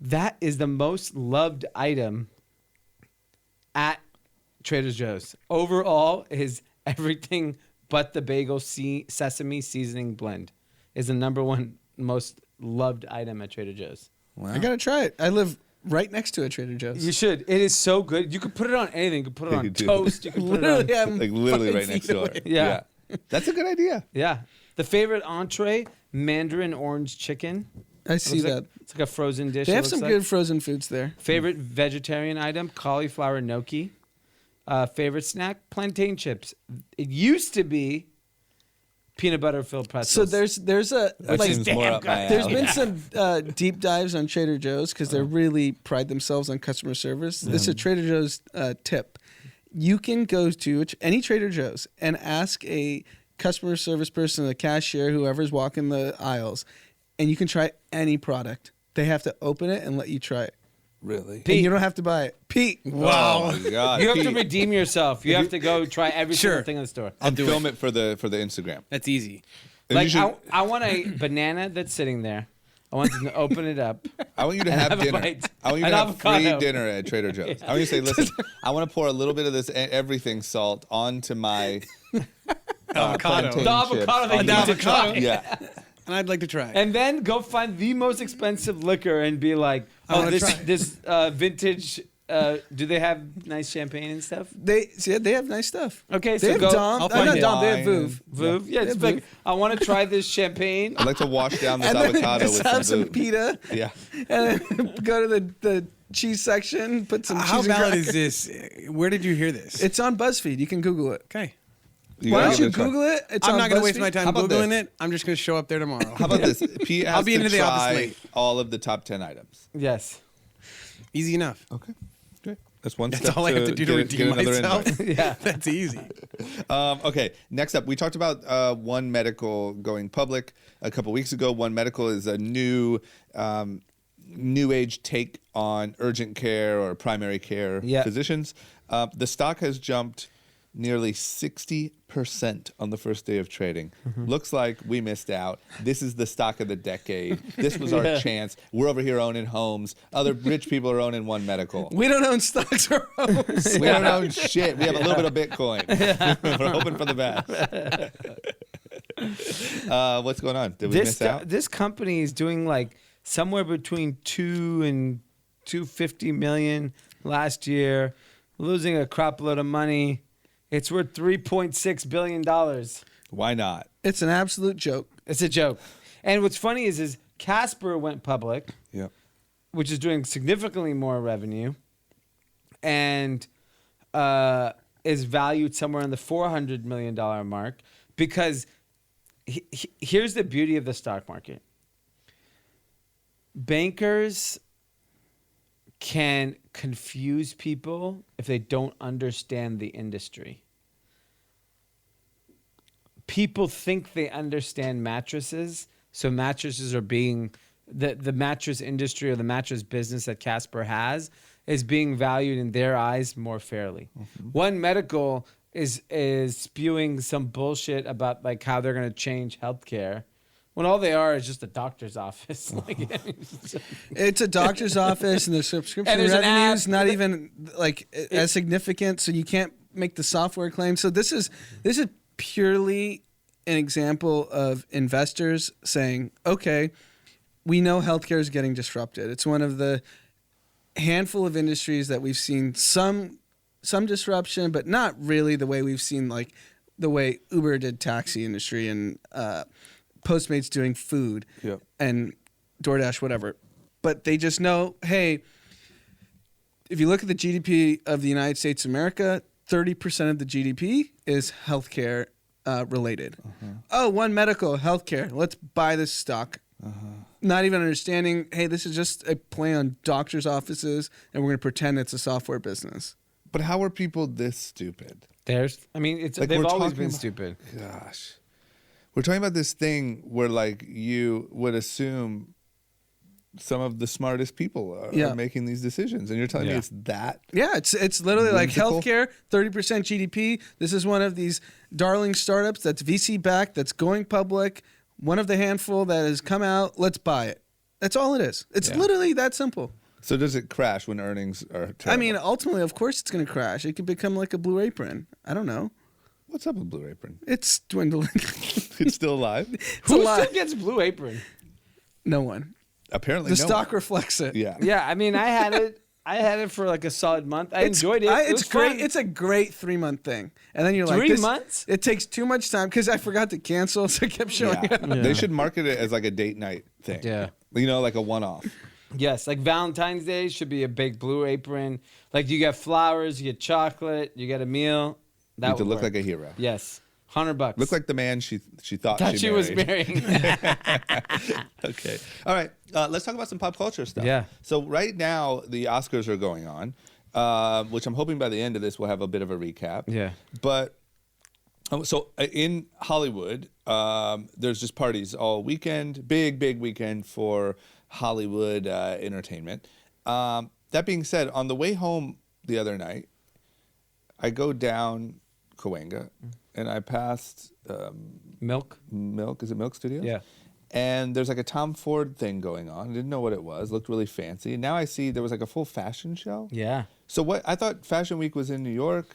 That is the most loved item at Trader Joe's. Overall, is everything but the bagel sesame seasoning blend is the number one most loved item at Trader Joe's. Wow. I gotta try it. I live right next to a Trader Joe's. You should. It is so good. You could put it on anything. You could put it on You do. toast. You could put it Literally, on. I'm Like literally 5 right next feet door. away. Yeah. That's a good idea. Yeah. The favorite entree, Mandarin orange chicken. I see Looks that. like- it's like a frozen dish. They it have looks some like. good frozen foods there. Favorite vegetarian item, cauliflower gnocchi. Favorite snack, plantain chips. It used to be peanut butter filled So pretzels. there's a That like seems more up my there's alley. been some deep dives on Trader Joe's because they really pride themselves on customer service. This is a Trader Joe's tip. You can go to any Trader Joe's and ask a customer service person, a cashier, whoever's walking the aisles, and you can try any product. They have to open it and let you try it. Really? And you don't have to buy it. Pete. Wow. Oh my God. you have to Pete, redeem yourself. You have to go try every Sure. single thing in the store. and film it for the Instagram. That's easy. And you Like should- I want a banana that's sitting there. I want them to open it up. I want you to and have have a dinner. bite. I want you An to have avocado. free dinner at Trader Joe's. I want you to say, listen, I want to pour a little bit of this everything salt onto my Avocado. plantain The avocado chips. that you need to avocado. try. Yeah. And I'd like to try. And then go find the most expensive liquor and be like, I oh, wanna this try. this vintage. Do they have nice champagne and stuff? They have nice stuff. Okay, They so have go Dom. I'll Not find it. Dom. They have Wine. Vouv. Vouv. Yeah, it's Yeah, like I want to try this champagne. I'd like to wash down this And then avocado just with have some some Vouv. pita. Yeah. And then go to the cheese section, put some How cheese and valid crackers. is this? Where did you hear this? It's on BuzzFeed. You can Google it. okay. Why gotta don't you give it a try. Google it? It's I'm on not going to waste BuzzFeed. my time How about Googling this? it. I'm just going to show up there tomorrow. How about this? Pete has I'll be to into the office try late. all of the top 10 items. Yes. Easy enough. Okay. Great. That's one That's step all I have to do to get redeem another myself. invite. Yeah. That's easy. Okay, next up, we talked about One Medical going public a couple weeks ago. One Medical is a new age take on urgent care or primary care Yeah. physicians. The stock has jumped nearly 60% on the first day of trading. Looks like we missed out. This is the stock of the decade. This was our Yeah. chance. We're over here owning homes. Other rich people are owning One Medical. We don't own stocks or homes. We don't own shit. We have a little bit of Bitcoin. We're hoping for the best. What's going on? Did we miss out? This company is doing like somewhere between 2 and 250 million last year, losing a crap load of money. It's worth $3.6 billion. Why not? It's an absolute joke. It's a joke. And what's funny is Casper went public, Yep. which is doing significantly more revenue, and is valued somewhere in the $400 million mark. Because here's the beauty of the stock market: bankers can confuse people if they don't understand the industry. People think they understand mattresses, so mattresses are being the mattress industry or the mattress business that Casper has is being valued in their eyes more fairly. One Medical is spewing some bullshit about like how they're going to change healthcare when all they are is just a doctor's office. Like, It's a doctor's office, and the subscription And there's an revenue's app. not even like as significant, so you can't make the software claim. So this is purely an example of investors saying, "Okay, we know healthcare is getting disrupted. It's one of the handful of industries that we've seen some disruption, but not really the way we've seen like the way Uber did taxi industry and Postmates doing food Yep. and DoorDash, whatever." But they just know, hey, if you look at the GDP of the United States of America, 30% of the GDP is healthcare related. Oh, One Medical, healthcare. Let's buy this stock. Not even understanding, hey, this is just a play on doctors' offices, and we're going to pretend it's a software business. But how are people this stupid? they've Like, always we're talking been about- stupid. Gosh. We're talking about this thing where like you would assume some of the smartest people are making these decisions. And you're telling me Yeah. it's that? Yeah, it's literally Whimsical. like healthcare, 30% GDP. This is one of these darling startups that's VC backed, that's going public. One of the handful that has come out. Let's buy it. That's all it is. It's Yeah. literally that simple. So does it crash when earnings are terrible? I mean, ultimately, of course, it's going to crash. It could become like a Blue Apron. I don't know. what's up with Blue Apron? It's dwindling. It's still alive? It's a Who lie. still gets Blue Apron? No one. Apparently, The no stock one. reflects it. Yeah. Yeah, I mean, I had it for like a solid month. I enjoyed it. It It's was great. fun. It's a great 3-month thing, and then you're like, 3 months? It takes too much time because I forgot to cancel, so it kept showing Yeah. up. They should market it as like a date night thing. Yeah. You know, like a one-off. Yes, like Valentine's Day should be a big blue apron. Like you get flowers, you get chocolate, you get a meal. That You have to would look work. like a hero. Yes, $100. Look like the man she thought Thought she was married. marrying. Okay. All right. Let's talk about some pop culture stuff. Yeah. So right now the Oscars are going on, which I'm hoping by the end of this we'll have a bit of a recap. Yeah. But so in Hollywood, there's just parties all weekend. Big weekend for Hollywood entertainment. That being said, on the way home the other night, I go down Cahuenga and I passed Milk. Milk. Is it Milk Studios? Yeah. And there's like a Tom Ford thing going on. I didn't know what it was. Looked really fancy. Now I see there was like a full fashion show. Yeah. So what? I thought Fashion Week was in New York.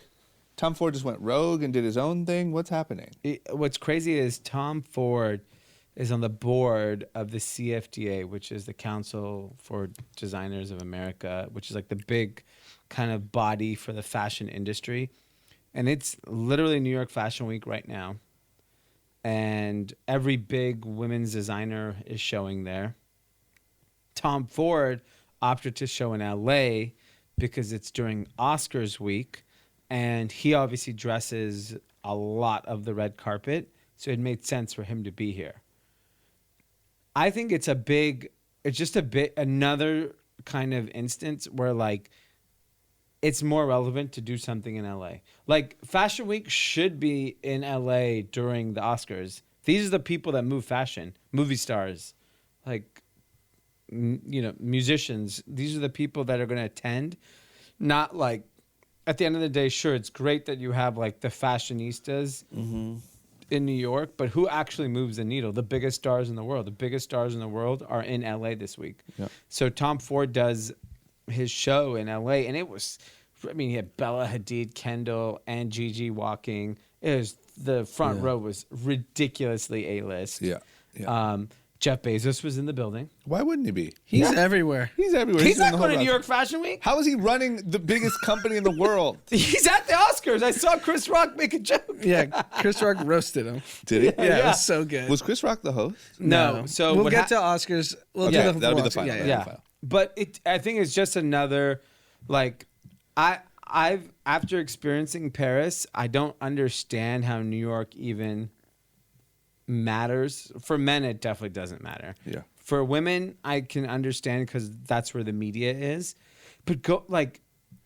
Tom Ford just went rogue and did his own thing. What's happening? What's crazy is Tom Ford is on the board of the CFDA, which is the Council for Designers of America, which is like the big kind of body for the fashion industry. And it's literally New York Fashion Week right now. And every big women's designer is showing there. Tom Ford opted to show in LA because it's during Oscars week. And he obviously dresses a lot of the red carpet. So it made sense for him to be here. I think it's just another kind of instance where like it's more relevant to do something in LA. Like Fashion Week should be in LA during the Oscars. These are the people that move fashion, movie stars, like, musicians. These are the people that are going to attend. Not like, at the end of the day, sure, it's great that you have like the fashionistas in New York, but who actually moves the needle? The biggest stars in the world. The biggest stars in the world are in LA this week. Yeah. So Tom Ford does his show in LA, and he had Bella Hadid, Kendall, and Gigi walking. The front row was ridiculously A-list. Yeah. Yeah. Jeff Bezos was in the building. Why wouldn't he be? He's everywhere. He's everywhere. He's doing not the going to whole New route. York Fashion Week. How is he running the biggest company in the world? He's at the Oscars. I saw Chris Rock make a joke. Yeah, Chris Rock roasted him. Did he? Yeah, it was so good. Was Chris Rock the host? No. So we'll what get to Oscars. We'll Okay, do the that'll be the Oscars. final. Yeah, Yeah. Yeah, but I think it's just another, like, I've after experiencing Paris, I don't understand how New York even matters. For men, it definitely doesn't matter. Yeah. For women, I can understand because that's where the media is. But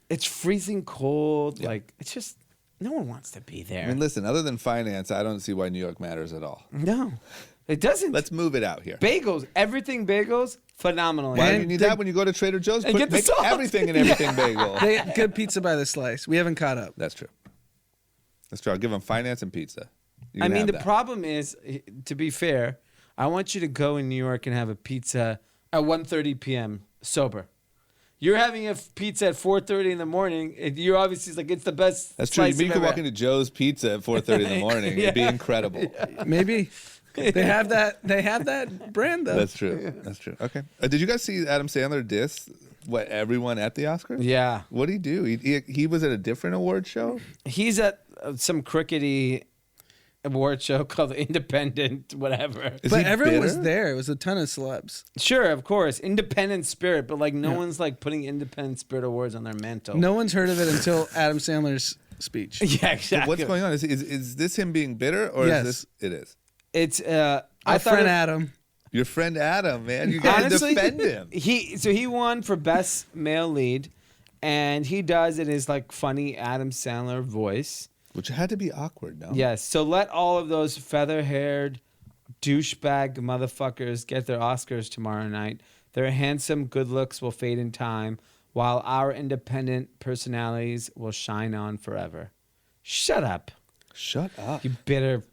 it's freezing cold. Yeah. Like, it's just, no one wants to be there. I mean, listen, other than finance, I don't see why New York matters at all. No, it doesn't. Let's move it out here. Bagels, everything bagels, phenomenal. Why do And you need the- that when you go to Trader Joe's? And get the Make sauce. everything and everything bagel. They get good pizza by the slice. We haven't caught up. That's true. That's true. I'll give them finance and pizza. You I can mean, have the that. problem is, to be fair, I want you to go in New York and have a pizza at 1:30 p.m. sober. You're having a pizza at 4:30 in the morning. You're obviously like, it's the best. That's true. slice You I've could ever walk had. into Joe's Pizza at 4:30 in the morning. It'd be incredible. Maybe they have that. They have that brand though. That's true. That's true. Okay. Did you guys see Adam Sandler diss everyone at the Oscars? Yeah. What did he do? He was at a different award show. He's at some crickety award show called Independent, whatever. Is But he everyone was bitter? there. It was a ton of celebs. Sure, of course, Independent Spirit, but like no one's like putting Independent Spirit awards on their mantle. No one's heard of it until Adam Sandler's speech. Yeah, exactly. What's going on? Is this him being bitter or Yes. is this? It is. It's Our I thought friend it- Adam. Your friend Adam, man. You gotta Honestly, defend him. He won for best male lead, and he does in his like funny Adam Sandler voice. Which had to be awkward, no? Yes. So let all of those feather-haired douchebag motherfuckers get their Oscars tomorrow night. Their handsome good looks will fade in time, while our independent personalities will shine on forever. Shut up, Shut up. you bitter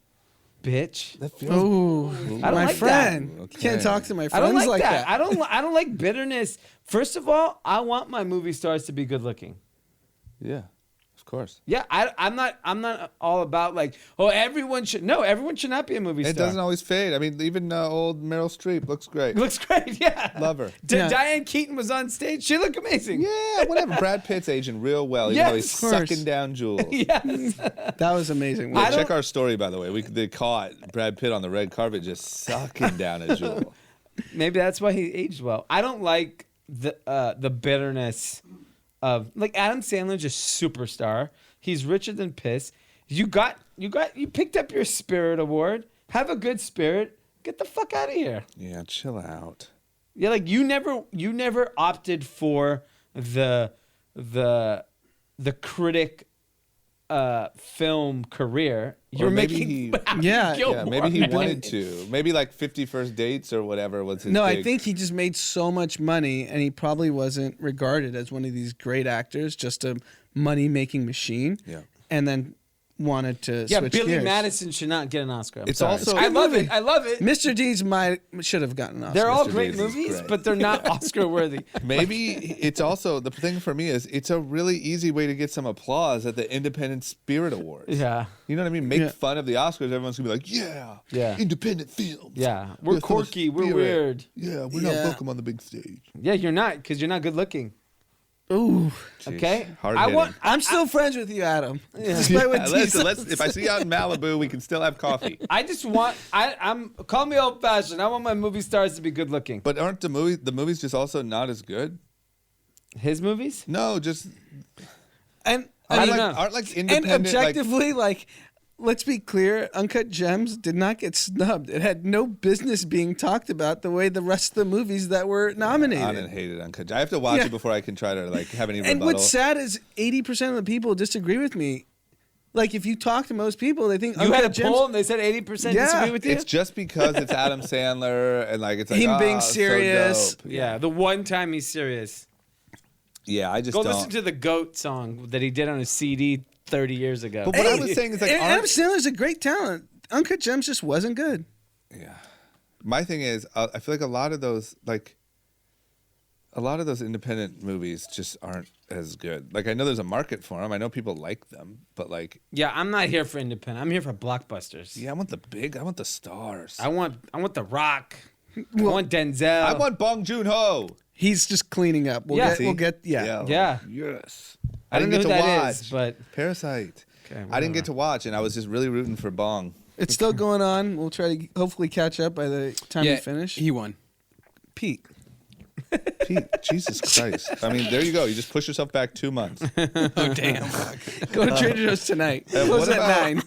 bitch. That feels Oh, I don't my like friend. that. Okay. Can't talk to my I friends don't like that. I don't like bitterness. First of all, I want my movie stars to be good looking. Yeah. Of course. Yeah, I'm not all about like, oh, everyone should not be a movie star. It doesn't always fade. I mean, even old Meryl Streep looks great. Looks great, yeah. Love her. Yeah. Diane Keaton was on stage. She looked amazing. Yeah, whatever. Brad Pitt's aging real well, even though he's Yes, of course. sucking down Jules. Yes. That was amazing. I don't- Check our story, by the way. They caught Brad Pitt on the red carpet just sucking down a Jewel. Maybe that's why he aged well. I don't like the bitterness of like Adam Sandler, just superstar. He's richer than piss. You picked up your Spirit Award. Have a good spirit. Get the fuck out of here. Yeah, chill out. Yeah, like you never opted for the critic film career. You're Or maybe making he- Happy Yeah, Yeah, maybe he Gilmore. wanted to. Maybe like 50 First Dates or whatever was his No, I big- think he just made so much money, and he probably wasn't regarded as one of these great actors, just a money-making machine. Yeah. And then wanted to Yeah, switch Billy gears. Madison should not get an Oscar. I'm It's sorry. also- I love movie. it. I love it. Mr. Deeds should have gotten an Oscar. They're all Mr. great Deeds is movies, great. but they're not Oscar worthy. Maybe it's also the thing for me is it's a really easy way to get some applause at the Independent Spirit Awards. Yeah. You know what I mean? Make Yeah. fun of the Oscars. Everyone's gonna be like, yeah, independent films. Yeah. We're With full of quirky. We're spirit. weird. Yeah, we're not Yeah. welcome on the big stage. Yeah, you're not because you're not good looking. Ooh. Jeez, Okay. hard I want. I'm still friends with you, Adam. Despite what Deeds listen, if I see you out in Malibu, we can still have coffee. I just want. I'm. Call me old fashioned. I want my movie stars to be good looking. But aren't the movies just also not as good? His movies. No, just And I don't like, know. aren't like and independent. objectively, like, let's be clear, Uncut Gems did not get snubbed. It had no business being talked about the way the rest of the movies that were nominated. I didn't hate it Uncut. I have to watch Yeah. it before I can try to like have any And rebuttal. what's sad is 80% of the people disagree with me. Like, if you talk to most people, they think You Uncut had a Gems, poll and they said 80% Yeah. disagree with you. It's just because it's Adam Sandler and like it's like Him being "Ah, so serious." dope." yeah, the one time he's serious. Yeah, I just Go don't. listen to the Goat song that he did on a CD 30 years ago. But what I was saying is like, Adam aren't, Sandler's a great talent. Uncut Gems just wasn't good. yeah. My thing is, I feel like a lot of those independent movies just aren't as good. Like I know there's a market for them. I know people like them, but like, Yeah, I'm not here for independent. I'm here for blockbusters. yeah, I want the stars. I want The Rock. I want Denzel. I want Bong Joon-ho. He's just cleaning up. Yeah. We'll get, yeah. Yeah. Yes. I don't know didn't who get to that watch is, but Parasite. Okay, I didn't get to watch, and I was just really rooting for Bong. It's still going on. We'll try to hopefully catch up by the time we finish. He won. Pete. Pete, Jesus Christ. I mean, there you go. You just push yourself back 2 months. Oh damn. Go to Trader Joe's tonight. what Close at about- 9.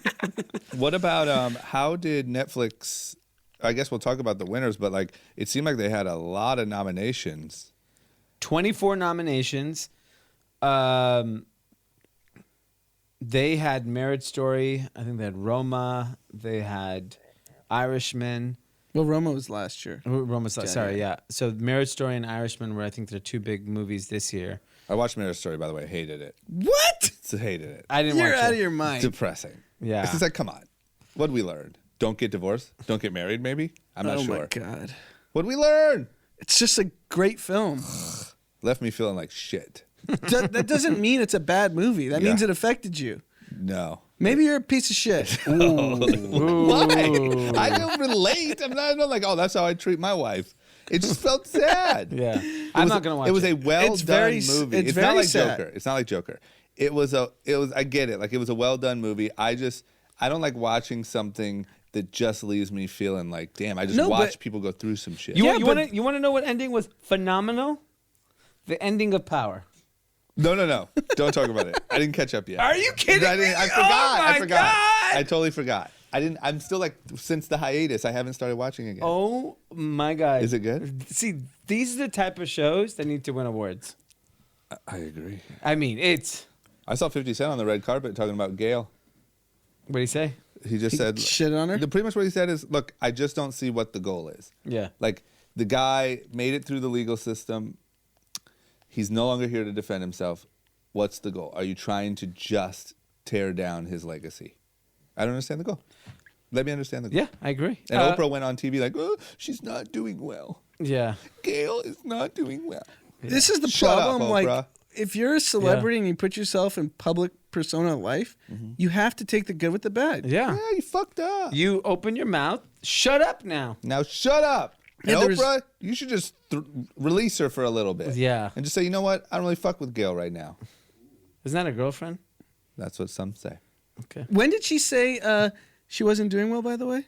What about how did Netflix? I guess we'll talk about the winners, but like it seemed like they had a lot of nominations. 24 nominations. They had Marriage Story. I think they had Roma. They had Irishman. Well, Roma was last year. Roma's sorry, yeah. So Marriage Story and Irishman were, I think, the two big movies this year. I watched Marriage Story, by the way. Hated it. What? Hated it. I didn't You're watch out it. of your mind. Depressing. Yeah. It's just like, come on. What'd we learn? Don't get divorced. Don't get married. Maybe. I'm not oh sure. my God. What'd we learn? It's just a great film. Left me feeling like shit. That doesn't mean it's a bad movie. That Yeah. means it affected you. No. Maybe you're a piece of shit. Why? I don't relate. I'm not like, oh, that's how I treat my wife. It just felt sad. Yeah. I'm not going to watch it. It was a well It's done very- movie. it's It's not very like sad. Joker. It's not like Joker. It was I get it. Like it was a well done movie. I don't like watching something that just leaves me feeling like, damn, I just No, watch but- people go through some shit. You Yeah, but- want to know what ending was phenomenal? The ending of Power. No. Don't talk about it. I didn't catch up yet. Are you kidding I me? forgot. Oh I my forgot. God. I totally forgot. I'm still like, since the hiatus, I haven't started watching again. Oh my God. Is it good? See, these are the type of shows that need to win awards. I agree. I mean, it's. I saw 50 Cent on the red carpet talking about Gail. What do you say? He just said, Shit on her? Pretty much what he said is, look, I just don't see what the goal is. Yeah. Like, the guy made it through the legal system. He's no longer here to defend himself. What's the goal? Are you trying to just tear down his legacy? I don't understand the goal. Let me understand the goal. Yeah, I agree. And Oprah went on TV like, oh, she's not doing well. Yeah. Gail is not doing well. This is the Shut up, problem. Like, Oprah. if you're a celebrity and you put yourself in public persona of life, you have to take the good with the bad. Yeah. Yeah, you fucked up. You open your mouth. Shut up now. Now shut up. Yeah, And there was- Oprah, you should just release her for a little bit. Yeah. And just say, you know what? I don't really fuck with Gail right now. Isn't that a girlfriend? That's what some say. Okay. When did she say she wasn't doing well, by the way?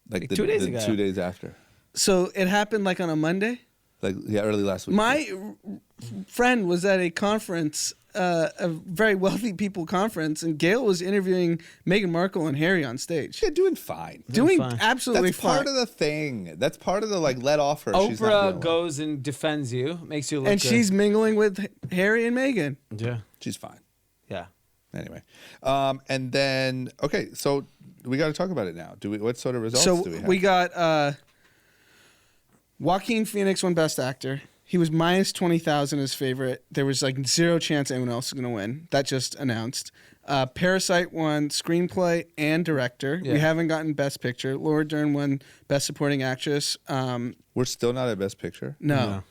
Like 2 days ago. 2 days after. So it happened like on a Monday? Like, yeah, early last week. My friend was at a conference, a very wealthy people conference, and Gail was interviewing Meghan Markle and Harry on stage. Yeah, doing fine. Doing fine. absolutely That's fine. part of the thing. That's part of the, like, let off her. She's not doing Oprah well. goes and defends you, makes you look and good. she's mingling with Harry and Meghan. Yeah. She's fine. Yeah. Anyway. And then, okay, so we got to talk about it now. What sort of results So do we have? we got Joaquin Phoenix won Best Actor. He was minus 20,000 as favorite. There was like zero chance anyone else was going to win. That just announced. Parasite won Screenplay and Director. Yeah. We haven't gotten Best Picture. Laura Dern won Best Supporting Actress. We're still not at Best Picture. No.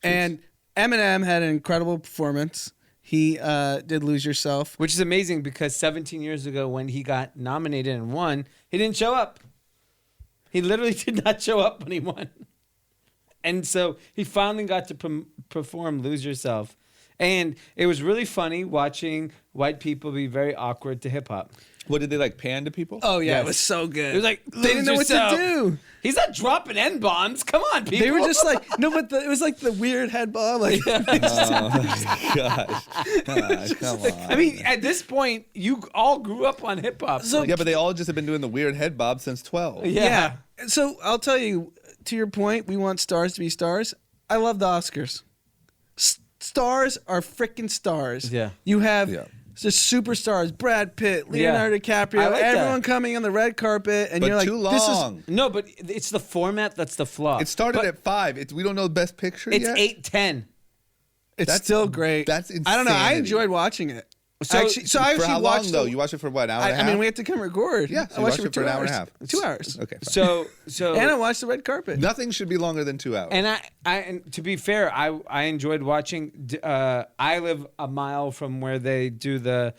And Eminem had an incredible performance. He did Lose Yourself. Which is amazing because 17 years ago when he got nominated and won, he didn't show up. He literally did not show up when he won. And so he finally got to perform Lose Yourself. And it was really funny watching white people be very awkward to hip hop. What, did they, like, pan to people? Oh, yeah, Yes. it was so good. It was like, they didn't know "Lose what to yourself." do. He's not dropping N-bombs. Come on, people. They were just like, no, but it was like the weird head bob. Like, Oh, my gosh. Come on. I mean, at this point, you all grew up on hip hop. So- Yeah, but they all just have been doing the weird head bob since 12. Yeah. So I'll tell you, to your point, we want stars to be stars. I love the Oscars. Stars are freaking stars. Yeah. You have Yeah. just superstars, Brad Pitt, Leonardo DiCaprio, I like that. everyone coming on the red carpet, and But you're like, too this is long. No, but it's the format that's the flaw. It started But at 5. We don't know the Best Picture It's yet. 8:10. it's That's- still great. that's I don't know. I insanity. enjoyed watching it. So- I For actually how long, watched though? the- You watched it for what, an hour and a I half? mean, we have to come record. Yeah, so I you watched watched it for 2 an hour and a hours. half. 2 hours. Okay, fine. So And I watched the red carpet. Nothing should be longer than 2 hours. and to be fair, I enjoyed watching. I live a mile from where they do the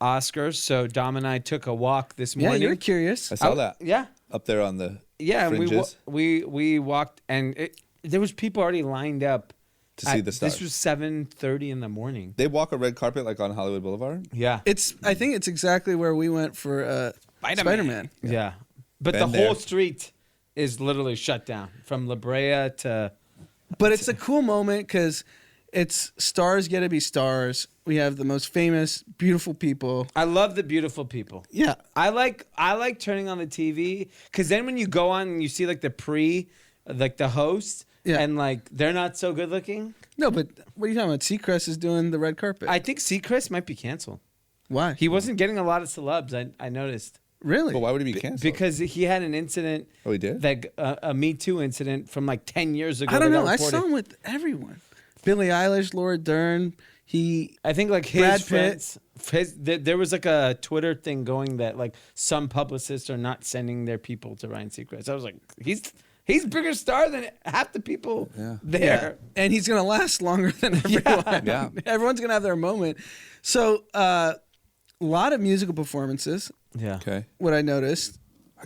Oscars, so Dom and I took a walk this Yeah, morning. you were curious. I saw that. Yeah, Up there on the yeah. And fringes we walked, and there was people already lined up to see the stars. This was 7:30 in the morning. They walk a red carpet like on Hollywood Boulevard? Yeah, I think it's exactly where we went for Spider-Man. yeah. But Been the there. whole street is literally shut down from La Brea to. But it's a cool moment because it's stars get to be stars. We have the most famous, beautiful people. I love the beautiful people. Yeah. I like turning on the TV because then when you go on and you see like the host, Yeah. and like they're not so good looking. No, but what are you talking about? Seacrest is doing the red carpet. I think Seacrest might be canceled. Why? He wasn't getting a lot of celebs. I noticed Really? But why would he be canceled? because he had an incident. Oh, he did? That a Me Too incident from like 10 years ago. I don't that know. got I reported. saw him with everyone. Billie Eilish, Laura Dern. I think like his Brad Pitt. friends. There was like a Twitter thing going that like some publicists are not sending their people to Ryan Seacrest. I was like, he's bigger star than half the people there. And he's going to last longer than everyone. Yeah. Everyone's going to have their moment. So, a lot of musical performances, Yeah. Okay. what I noticed.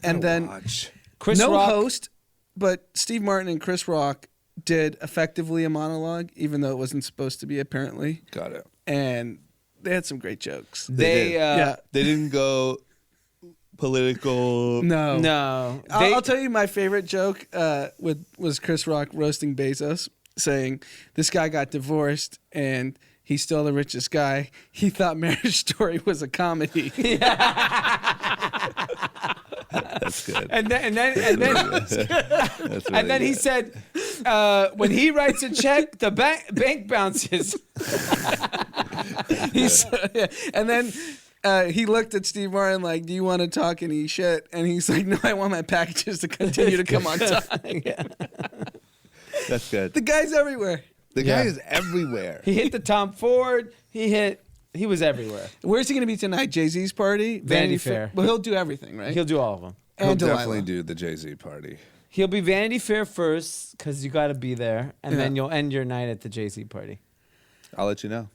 And then Watch. Chris no Rock, host, but Steve Martin and Chris Rock did effectively a monologue, even though it wasn't supposed to be, apparently. Got it. And they had some great jokes. They did. Yeah. They didn't go political. No. no. I'll tell you my favorite joke was Chris Rock roasting Bezos, saying this guy got divorced and he's still the richest guy. He thought Marriage Story was a comedy. That's good. And then That's really and then he good. said, when he writes a check, the bank bounces. And then he looked at Steve Martin like, do you want to talk any shit? And he's like, no, I want my packages to continue to come on time. That's good. The guy's everywhere. The guy Yeah. is everywhere. He hit the Tom Ford. He was everywhere. Where's he going to be tonight? Jay-Z's party? Vanity Fair. Well, he'll do everything, right? He'll do all of them. He'll and Delilah. definitely do the Jay-Z party. He'll be Vanity Fair first because you got to be there, and Yeah. then you'll end your night at the Jay-Z party. I'll let you know.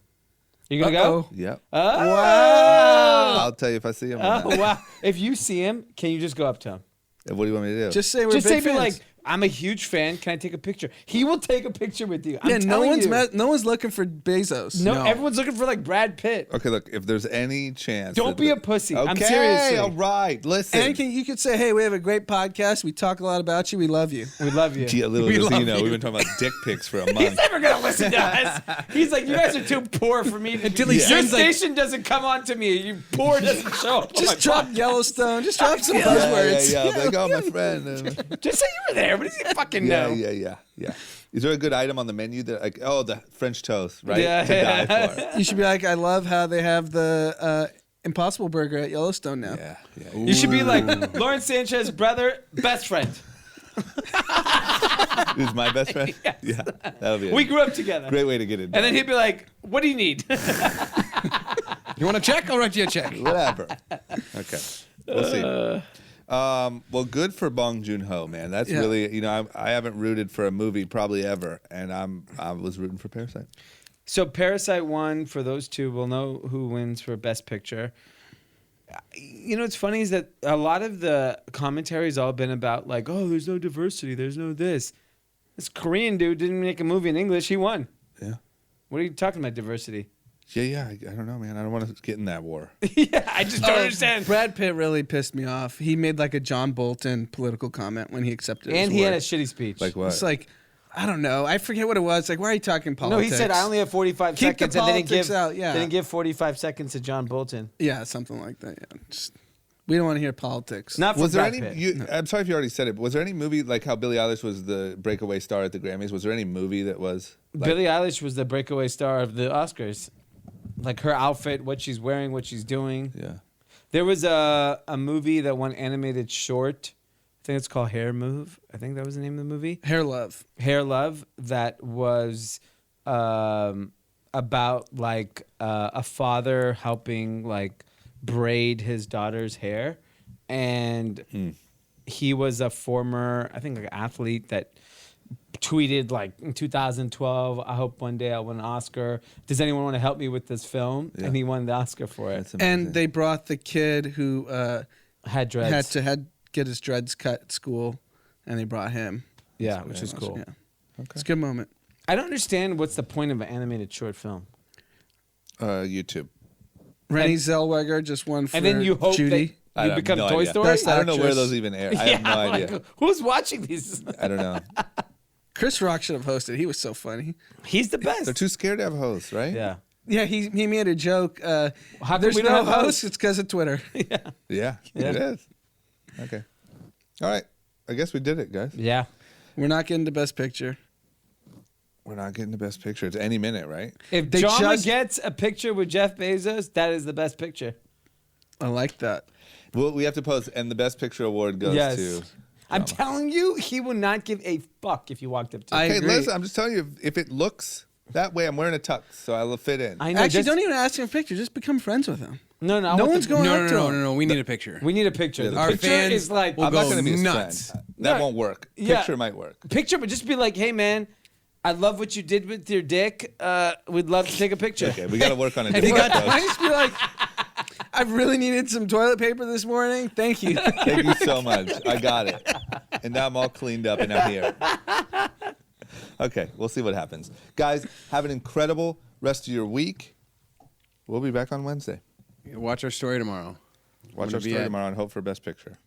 You gonna Uh-oh. go? Yep. Oh. Wow. I'll tell you if I see him. Or Oh not. wow! If you see him, can you just go up to him? What do you want me to do? Just say we're Just big say, be fans. like, I'm a huge fan. Can I take a picture? He will take a picture with you. I'm yeah, no telling one's you. no one's looking for Bezos. No, everyone's looking for like Brad Pitt. Okay, look, if there's any chance. Don't that be the- a pussy. Okay, I'm seriously. all right. Listen. And you could say, hey, we have a great podcast. We talk a lot about you. We love you. We love you. Gee, a little We does he love know, you. we've been talking about dick pics for a He's month. never gonna listen to us. He's like, you guys are too poor for me. Until he Your sends, like- station doesn't come on to me. You poor doesn't show up. Just drop Yellowstone. Just drop some Yeah, buzzwords. yeah. Like, oh, my friend. Just say you were there. What does he fucking Yeah, know? yeah. Is there a good item on the menu that, like, oh, the French toast, right? Yeah, to yeah. die for. You should be like, I love how they have the Impossible Burger at Yellowstone now. Yeah, yeah. You should be like Lawrence Sanchez, brother, best friend. Who's my best friend? Yes. Yeah, that'll be We a grew up together. great way to get it. And then he'd be like, what do you need? You want a check? I'll write you a check. Whatever. Okay, we'll see. Well, good for Bong Joon-ho, man. That's Yeah. really, I haven't rooted for a movie probably ever, and I was rooting for Parasite. So Parasite won for those two. We'll know who wins for Best Picture. You know what's funny is that a lot of the commentary has all been about like, oh, there's no diversity, there's no this. This Korean dude didn't make a movie in English. He won. Yeah. What are you talking about diversity? Yeah. I don't know, man. I don't want to get in that war. Yeah, I just don't understand. Brad Pitt really pissed me off. He made like a John Bolton political comment when he accepted And his he award. had a shitty speech. Like what? It's like, I don't know. I forget what it was. Like, why are you talking no, politics? he said I only have 45 Keep the seconds, and they didn't politics give out, yeah. they didn't give 45 seconds to John Bolton. Yeah, something like that. Yeah. Just, we don't want to hear politics. Not for Was there Brad any? Pitt. I'm sorry if you already said it. But was there any movie like how Billie Eilish was the breakaway star at the Grammys? Was there any movie that was like, Billie Eilish was the breakaway star of the Oscars. Like her outfit, what she's wearing, what she's doing. Yeah. There was a movie that won animated short. I think it's called Hair Move. I think that was the name of the movie. Hair love. Hair Love. That was about like a father helping like braid his daughter's hair, and he was a former, I think, like athlete that tweeted like in 2012, I hope one day I'll win an Oscar. Does anyone want to help me with this film? Yeah. And he won the Oscar for it. That's amazing. And they brought the kid who Had dreads. had get his dreads cut at school, and they brought him. Yeah, which is cool. Yeah. It's a good moment. I don't understand what's the point of an animated short film. YouTube. Renée Zellweger just won for And then you hope Judy. that I you have become no Toy idea. Story? Best I don't know where actress. those even air. I have no like, idea. who's watching these? I don't know. Chris Rock should have hosted. He was so funny. He's the best. They're too scared to have hosts, right? Yeah. Yeah, he made a joke. How come There's we don't no have host. hosts? It's because of Twitter. Yeah. It is. Okay. All right. I guess we did it, guys. Yeah. We're not getting to Best Picture. We're not getting the best picture. It's any minute, right? If They Jama just- gets a picture with Jeff Bezos, that is the best picture. I like that. Well, we have to post, and the best picture award goes Yes. to. I'm telling you, he will not give a fuck if you walked up to him. I Okay, agree. listen. I'm just telling you, if it looks that way, I'm wearing a tux, so I'll fit in. I know. Actually, just- don't even ask him a picture. Just become friends with him. No, I No want one's the- going No, up to no, him. no, no. We need a picture. We need a picture. Yeah, The Our picture fans is like will I'm not go going to be his nuts. friend. That No. won't work. Yeah. Picture might work. picture, but just be like, hey man, I love what you did with your dick. We'd love to take a picture. Okay, we got to work on it. And he got to just be like, I really needed some toilet paper this morning. Thank you. Thank you so much. I got it. And now I'm all cleaned up and I'm here. Okay, we'll see what happens. Guys, have an incredible rest of your week. We'll be back on Wednesday. Watch our story tomorrow. Watch Gonna our be story at- tomorrow and hope for Best Picture.